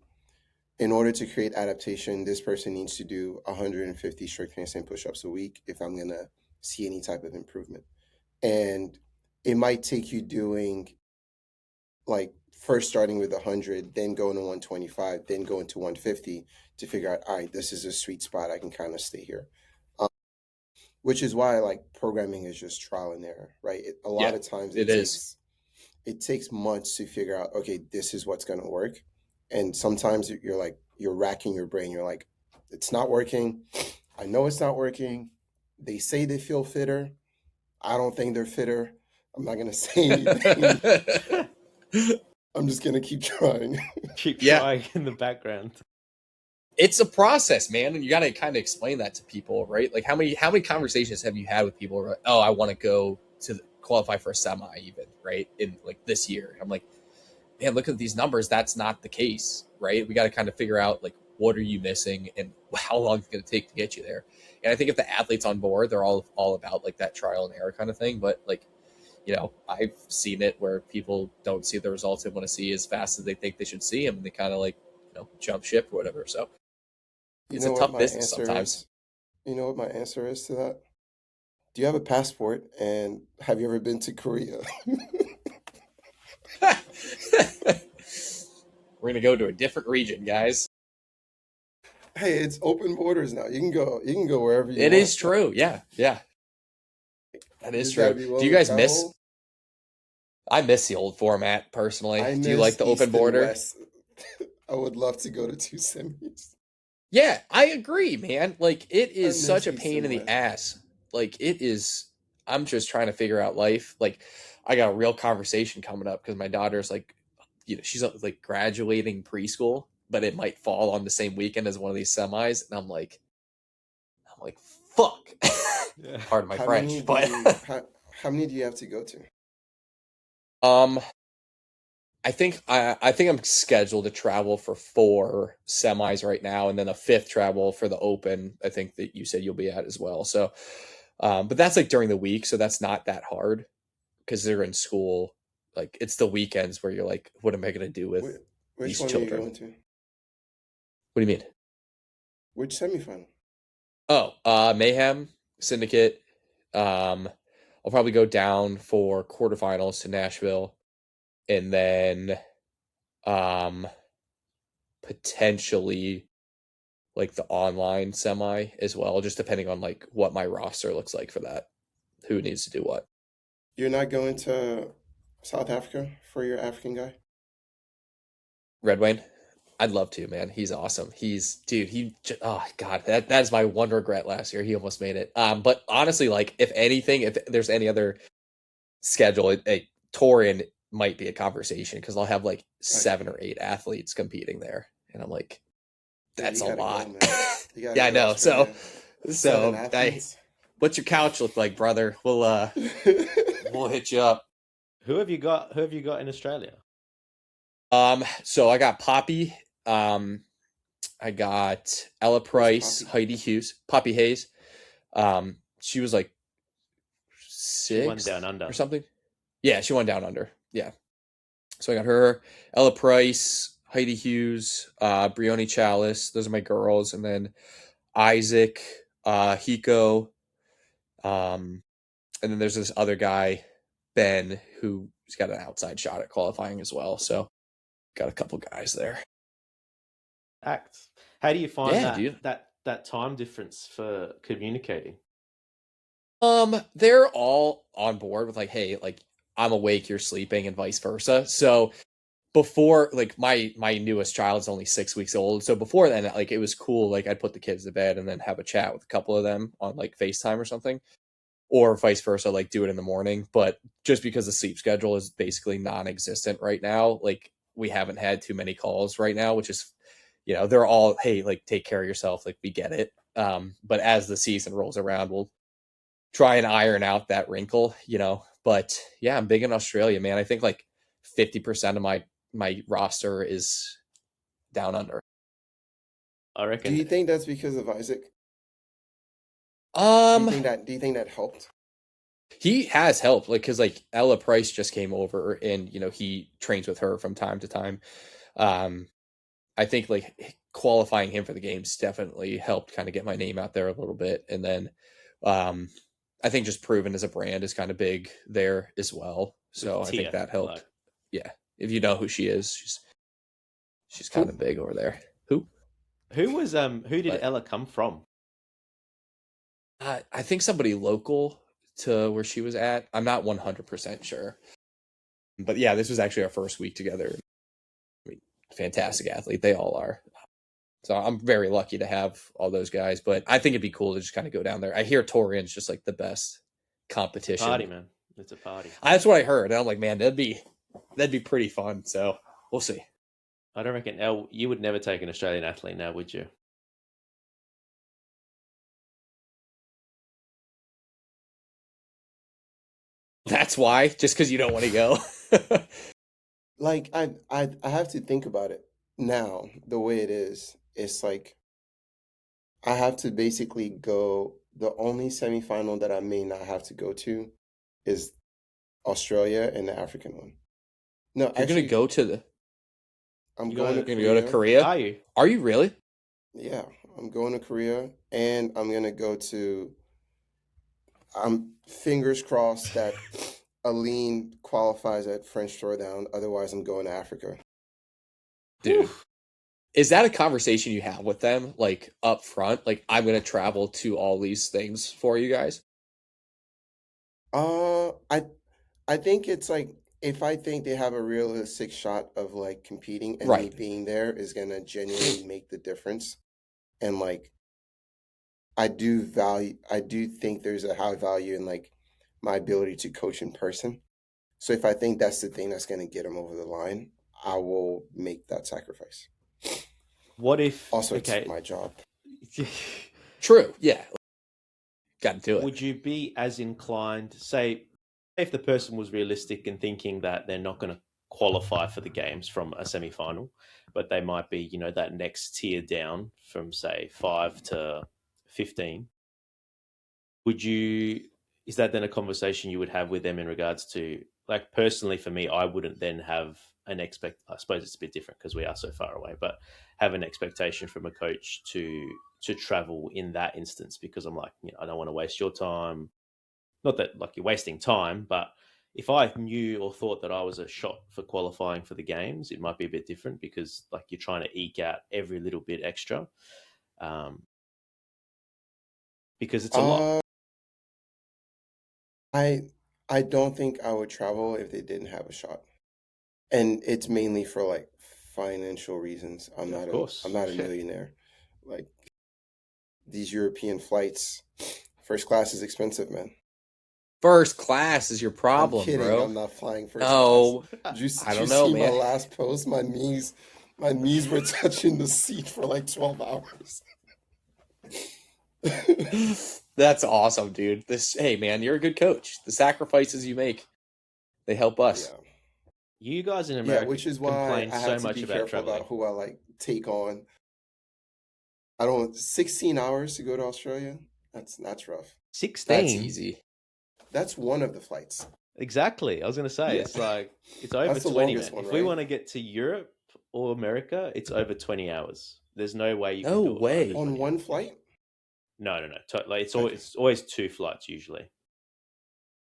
in order to create adaptation, this person needs to do 150 strict handstand push-ups a week if I'm gonna see any type of improvement. And it might take you doing like first starting with 100, then going to 125, then going to 150 to figure out, all right, this is a sweet spot. I can kind of stay here. Um, which is why like programming is just trial and error, right? A lot Yeah, of times it is. it takes months to figure out, okay, this is what's going to work. And sometimes you're like, you're racking your brain. You're like, it's not working. I know it's not working. They say they feel fitter. I don't think they're fitter. I'm not going to say anything. I'm just going to keep trying. keep Yeah. trying in the background. It's a process, man, and you got to kind of explain that to people, right? Like how many conversations have you had with people who are like, oh, I want to go to qualify for a semi even, right? In like this year. I'm like, man, look at these numbers. That's not the case, right? We got to kind of figure out like what are you missing and how long it's going to take to get you there. And I think if the athlete's on board, they're all about like that trial and error kind of thing. But like, you know, I've seen it where people don't see the results they want to see as fast as they think they should see them, and they kind of like, you know, jump ship or whatever. So You it's a know what tough my business answer sometimes. is? You know what my answer is to that? Do you have a passport and have you ever been to Korea? We're gonna go to a different region, guys. Hey, it's open borders now. You can go wherever you It is want. true. Yeah, yeah, that You is just got to true. be Do willing you to guys miss? travel. I miss the old format personally. I Do you like miss the open East and border? West. I would love to go to two semis. Yeah, I agree, man. Like it I is such miss a East pain and in the West. ass. Like it is. I'm just trying to figure out life. Like I got a real conversation coming up because my daughter's like, you know, she's like graduating preschool, but it might fall on the same weekend as one of these semis, and I'm like, fuck. Yeah. Pardon my How many French, do but you how many do you have to go to? um, I think I'm scheduled to travel for 4 semis right now, and then a 5th travel for the Open. I think that you said you'll be at as well. So, but that's like during the week, so that's not that hard because they're in school. Like it's the weekends where you're like, what am I going to do with Which these one are you children? going to? What do you mean? Which semifinal? Oh, Mayhem Syndicate. I'll probably go down for quarterfinals to Nashville, and then um, potentially like the online semi as well, just depending on like what my roster looks like for that. Who needs to do what? You're not going to South Africa for your African guy? Red Wayne? I'd love to, man. He's awesome. He's dude. Oh god, that is my one regret last year. He almost made it. But honestly, like if anything, if there's any other schedule, Torian might be a conversation because I'll have like I, 7 or 8 athletes competing there, and I'm like, yeah, that's you a gotta go, lot. man. You gotta Yeah, I go to know. Australia. 7 I athletes. what's your couch look like, brother? We'll hit you up. Who have you got? Who have you got in Australia? So I got Poppy. I got Ella Who's Price, Poppy? Heidi Hughes, Poppy Hayes. She was like She won down 6th or under. something. Yeah, she went down under. Yeah. So I got her, Ella Price, Heidi Hughes, Brioni Chalice. Those are my girls, and then Isaac, Hiko, and then there's this other guy, Ben, who's got an outside shot at qualifying as well. So got a couple guys there. Act. How do you find Yeah, that dude. that time difference for communicating? They're all on board with like, hey, like I'm awake, you're sleeping, and vice versa. So before, like my newest child is only 6 weeks old, so before then, like it was cool. Like I'd put the kids to bed and then have a chat with a couple of them on like FaceTime or something, or vice versa, like do it in the morning. But just because the sleep schedule is basically non-existent right now, like we haven't had too many calls right now, which is, they're all, hey, like take care of yourself, like we get it. But as the season rolls around, we'll try and iron out that wrinkle. But yeah, I'm big in Australia, man. I think like 50% of my roster is down under. I Do reckon. you think that's because of Isaac? Um, Do you think that helped? he has helped, like, because like Ella Price just came over, and he trains with her from time to time. Um, I think like qualifying him for the games definitely helped kind of get my name out there a little bit, and then um, I think just proven as a brand is kind of big there as well. So With I think Tia, that helped. like Yeah, if you know who she is, she's kind Who? of big over there. Who? who did But Ella come from? I think somebody local to where she was at. I'm not 100% sure. But yeah, this was actually our first week together. I mean, fantastic athlete. They all are. So I'm very lucky to have all those guys. But I think it'd be cool to just kind of go down there. I hear Torian's just like the best It's a party, competition. man. It's a party. That's what I heard. And I'm like, man, that'd be pretty fun. So we'll see. I don't reckon you would never take an Australian athlete now, would you? That's why, just because you don't want to go. Like I have to think about it now. The way it is, it's like I have to basically go. The only semifinal that I may not have to go to is Australia and the African one. No, You're gonna actually, go to the. I'm You going to gonna? You're gonna go to Korea. Korea. Are you? Are you really? Yeah, I'm going to Korea, and I'm gonna go to. I'm fingers crossed that Aline qualifies at French Throwdown. Otherwise, I'm going to Africa. Dude, is that a conversation you have with them, like up front? Like, I'm gonna travel to all these things for you guys. Uh, I I think it's like if I think they have a realistic shot of like competing and me Right. being there is gonna genuinely make the difference. And like I do think there's a high value in like my ability to coach in person. So if I think that's the thing that's gonna get them over the line, I will make that sacrifice. What if? Also, it's Okay. my job. True. Yeah. Got to do it. Would you be as inclined, say, if the person was realistic and thinking that they're not going to qualify for the games from a semi final, but they might be, that next tier down from, say, 5 to 15? Would you, is that then a conversation you would have with them in regards to, like, personally for me, I wouldn't then have I suppose it's a bit different because we are so far away, but have an expectation from a coach to travel in that instance because I'm like, I don't want to waste your time. Not that like you're wasting time, but if I knew or thought that I was a shot for qualifying for the games, it might be a bit different because like you're trying to eke out every little bit extra, um, because it's a lot. Uh, I I don't think I would travel if they didn't have a shot. And it's mainly for like financial reasons. Yeah, of I'm course. not a millionaire. Like these European flights, first class is expensive, man. First class is your I'm problem, kidding. bro. I'm not flying first class. No, I Did you don't know, see my man. last post? My knees were touching the seat for like 12 hours. That's awesome, dude. Hey, man, you're a good coach. The sacrifices you make, they help us. Yeah. You guys in Yeah, America which is why complain I have so to much be about careful about traveling. who I like take on. I don't want 16 hours to go to Australia. That's rough. That's 16. easy. That's one of the flights. Exactly. I was going to say, Yeah. it's like, it's over That's the 20, longest man. one, If we right? want to get to Europe or America, it's over 20 hours. There's no way you can No do it for under way. On 20 one hours. flight? No, no, no. Like Okay. it's always two flights usually.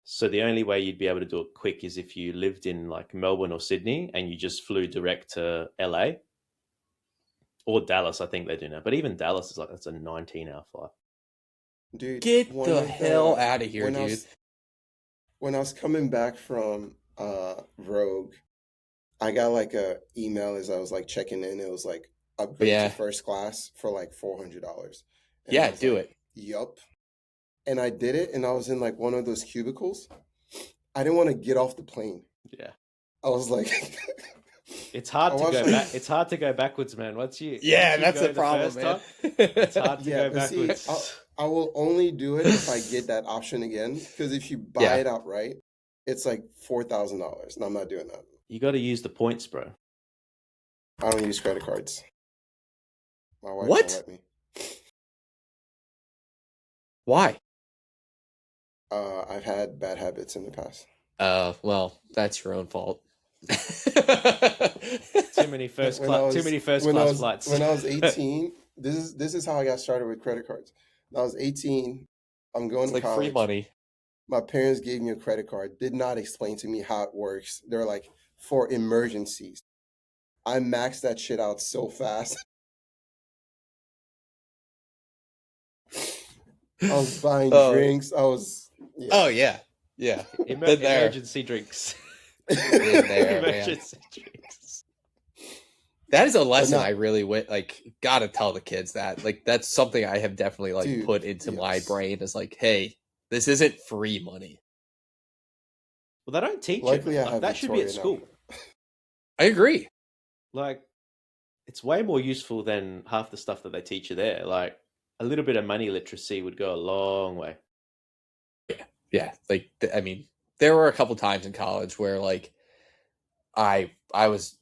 So the only way you'd be able to do it quick is if you lived in like Melbourne or Sydney and you just flew direct to LA or Dallas. I think they do now, but even Dallas is like that's a 19-hour flight. Dude, Get one the of hell the out of here, when I dude. was when I was coming back from Rogue, I got like a email as I was like checking in. It was like But upgrade to yeah, first class for like $400. And I yeah, was do like, it. yup. And I did it, and I was in like one of those cubicles. I didn't want to get off the plane. Yeah. I was like, It's I hard to watched go like, back. It's hard to go backwards, man. Yeah, Once you that's the go the problem, first man. time, it's hard to yeah, go but see, backwards. I will only do it if I get that option again. Because if you buy Yeah. it outright, it's like $4,000, and I'm not doing that. You got to use the points, bro. I don't use credit cards. My wife won't What? let me. Why? I've had bad habits in the past. Well, that's your own fault. Too many first class flights. when I was 18, this is how I got started with credit cards. When I was 18, I'm going It's to like free college. money. My parents gave me a credit card, did not explain to me how it works. They're like, for emergencies. I maxed that shit out so fast. I was buying drinks. Yeah. Oh yeah, yeah. Been there. Emergency drinks. Been there, man. Emergency drinks. That is a lesson no. I really gotta tell the kids that. Like that's something I have definitely Dude, put into my yes. brain is like, hey, this isn't free money. Well, they don't teach Luckily, it. I Like, have that should be at Victoria school. I agree. Like, it's way more useful than half the stuff that they teach you there. Like, a little bit of money literacy would go a long way. Yeah. Like I mean, there were a couple times in college where like I was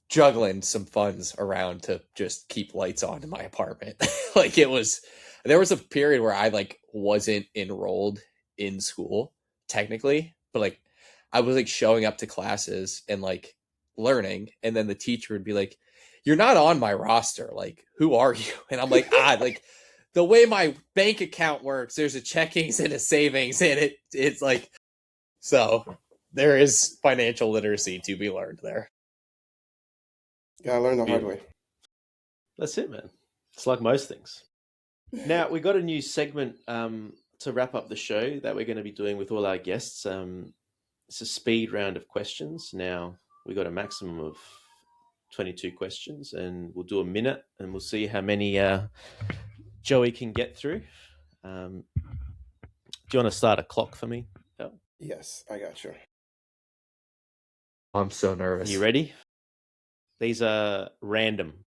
juggling some funds around to just keep lights on in my apartment. Like there was a period where I like wasn't enrolled in school technically, but like I was like showing up to classes and like learning, and then the teacher would be like, "You're not on my roster. Like, who are you?" And I'm like, like the way my bank account works, there's a checkings and a savings, and it's like so there is financial literacy to be learned there. Yeah, I learned the hard Beautiful. way. That's it, man. It's like most things. Now, we got a new segment to wrap up the show that we're going to be doing with all our guests. It's a speed round of questions. Now, we got a maximum of 22 questions, and we'll do a minute, and we'll see how many Joey can get through. Do you want to start a clock for me? Yes, I got you. I'm so nervous. You ready? These are random.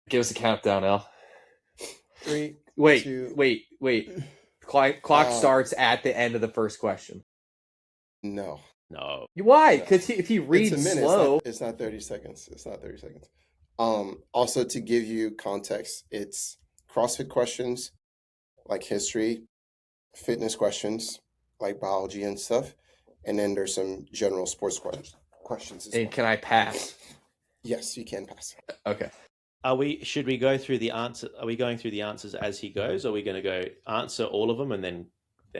Give us a countdown, Al. 3, Wait, 2. wait. Clock starts at the end of the first question. No. Why? Because if he reads It's a minute. slow, It's not 30 seconds. It's not 30 seconds. Also to give you context, it's CrossFit questions, like history, fitness questions, like biology and stuff, and then there's some general sports questions as well. and can I pass? Yes, you can pass. Okay. Should we go through the answer? Are we going through the answers as he goes? Or are we going to go answer all of them and then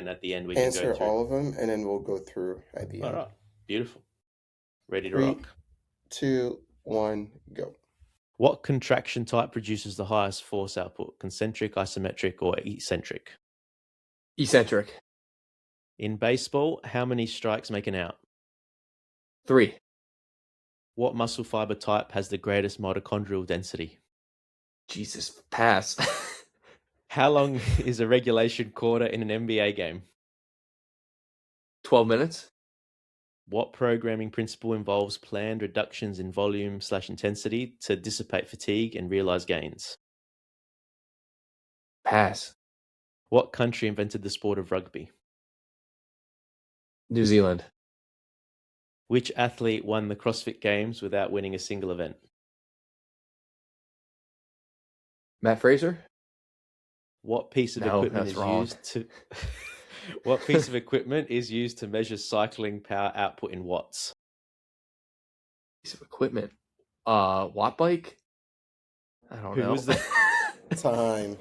at the end we can Answer go through all of them, and then we'll go through at the end. All right, beautiful. Ready to 3, rock. 2, 1, go. What contraction type produces the highest force output? Concentric, isometric, or eccentric? Eccentric. In baseball, how many strikes make an out? 3. What muscle fiber type has the greatest mitochondrial density? Jesus, pass. How long is a regulation quarter in an NBA game? 12 minutes. What programming principle involves planned reductions in volume/intensity to dissipate fatigue and realize gains? Pass. What country invented the sport of rugby? New Zealand. Which athlete won the CrossFit Games without winning a single event? Matt Fraser. What piece of No, equipment that's is wrong. used to What piece of equipment is used to measure cycling power output in watts? Piece of equipment. Watt bike. I don't know. Who was the Time.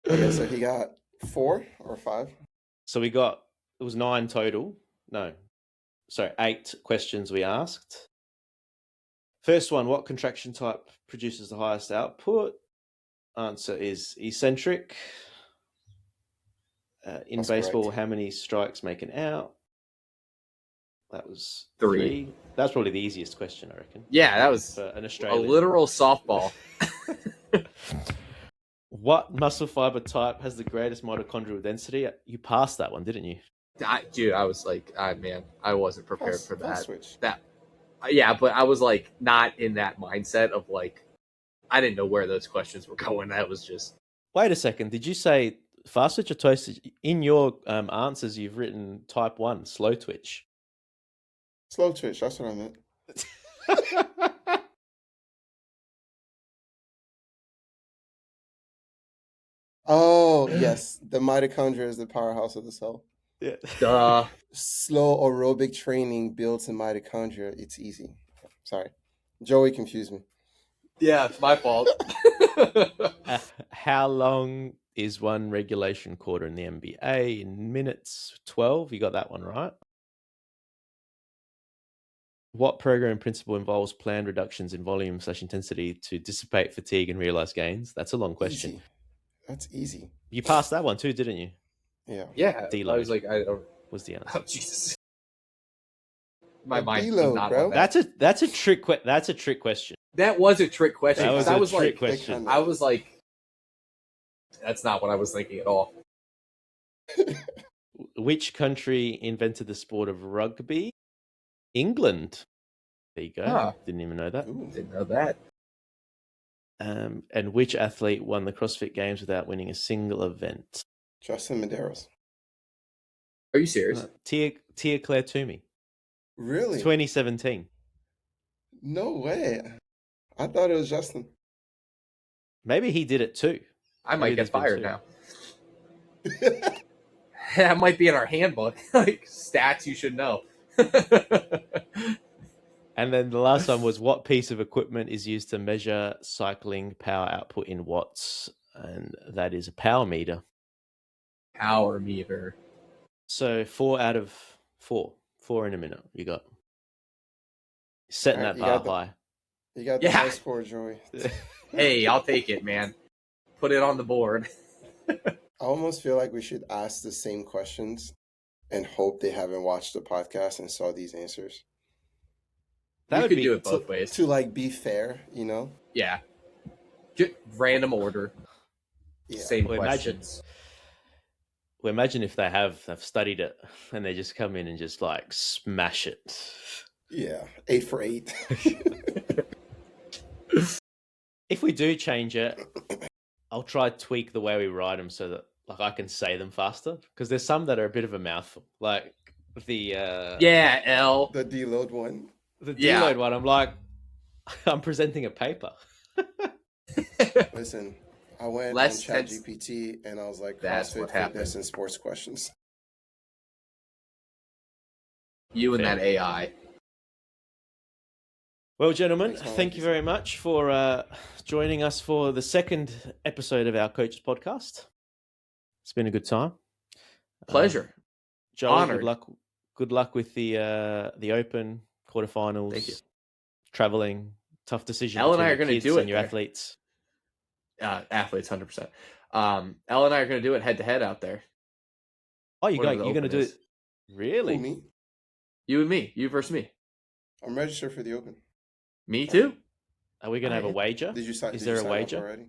Okay, so he got 4 or 5. So it was 9 total. No. Sorry, 8 questions we asked. First one, what contraction type produces the highest output? Answer is eccentric. In That's baseball, correct. how many strikes make an out? That was 3. 3. That's probably the easiest question, I reckon. Yeah, that was For an a Australian. literal softball. What muscle fiber type has the greatest mitochondrial density? You passed that one, didn't you? Dude, I was like, man, I wasn't prepared for that. Fast switch. Yeah, but I was like not in that mindset of like, I didn't know where those questions were going. That was just. Wait a second. Did you say fast switch or toe switch? In your answers, you've written type 1, slow twitch. Slow twitch. That's what I meant. Oh, yes. The mitochondria is the powerhouse of the cell. Yeah. Duh. Slow aerobic training builds in mitochondria. It's easy. Sorry. Joey confused me. Yeah, it's my fault. How long is one regulation quarter in the NBA? In minutes, 12. You got that one right. What programming principle involves planned reductions in volume/intensity to dissipate fatigue and realize gains? That's a long question. Easy. That's easy. You passed that one too, didn't you? Yeah. Yeah, Deload. I was like, I don't. Was the answer. Oh Jesus. My A mind deload, was not bro. on that. That's a trick. That's a trick question. That was a trick question. That was 'cause I a was trick like, question. I was like, that's not what I was thinking at all. Which country invented the sport of rugby? England. There you go. Huh. Didn't even know that. Ooh. Didn't know that. And which athlete won the CrossFit Games without winning a single event? Justin Medeiros. Are you serious? Tia Claire Toomey. Really? 2017. No way. I thought it was Justin. Maybe he did it too. I might Maybe get there's been fired two. now. That might be in our handbook. Like stats you should know. And then the last one was, what piece of equipment is used to measure cycling power output in watts? And that is a power meter. Power meter. So 4 out of 4. 4 in a minute. You got setting Alright, that you bar got the- high. You got the Yeah. high score, Joey. Hey, I'll take it, man. Put it on the board. I almost feel like we should ask the same questions and hope they haven't watched the podcast and saw these answers. That You would could be do it both ways. To like be fair, you know? Yeah. Just random order. Yeah. Same Well, questions. imagine if they've studied it and they just come in and just like smash it. Yeah. 8 for 8. If we do change it, I'll try to tweak the way we write them so that like I can say them faster, because there's some that are a bit of a mouthful. Like the Yeah, L. The deload one. the Yeah. deload one. I'm like, I'm presenting a paper. Listen, I went Less on tense- ChatGPT and I was like, That's CrossFit, what happened. fitness, and sports questions. You and Fair. that AI. Well, gentlemen, Thanks, man. thank you very much for joining us for the second episode of our Coaches Podcast. It's been a good time. Pleasure. Joey, Honored. good luck. Good luck with the Open quarterfinals. Thank you. Traveling, tough decision. Elle and between I are your gonna kids do it and your there. athletes. Athletes, 100%. Elle and I are going to do it head to head out there. Oh, you're Whatever the going to Open do is. it? Really? Who, me? You and me. You versus me. I'm registered for the Open. Me too. Are we going to have a Alright. wager? Did you sign? Is did there you a sign up wager? already?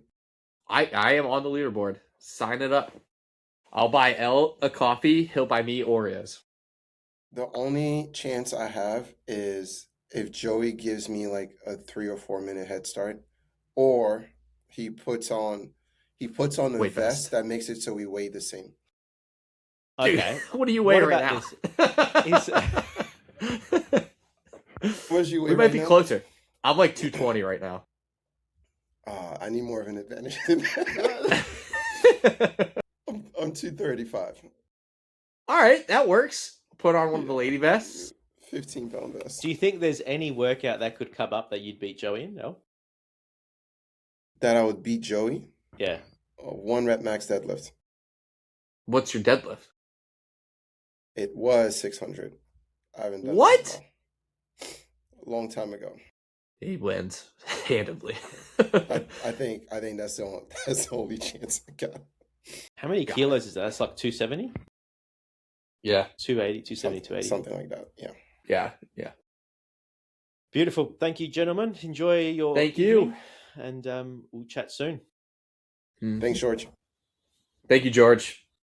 I am on the leaderboard. Sign it up. I'll buy Elle a coffee. He'll buy me Oreos. The only chance I have is if Joey gives me like a 3 or 4 minute head start, or he puts on a Weight vest vest. that makes it so we weigh the same. Okay. Dude, what do you weigh What right about now? What's you weigh We might right be now? closer. I'm like 220 right now. I need more of an advantage than that. I'm 235. All right, that works. Put on one of the lady vests. 15-pound vest. Do you think there's any workout that could come up that you'd beat Joey in? No. That I would beat Joey. Yeah. 1 rep max deadlift. What's your deadlift? It was 600. I haven't done What? that in a while. A long time ago. He wins handedly. I think that's that's the only chance I got. How many Got kilos is that? That's like 270, Yeah. 280, 270, 280. Something like that. Yeah. Yeah. Yeah. Beautiful. Thank you, gentlemen. Enjoy your Thank evening, you. and we'll chat soon. Thanks, George. Thank you, George.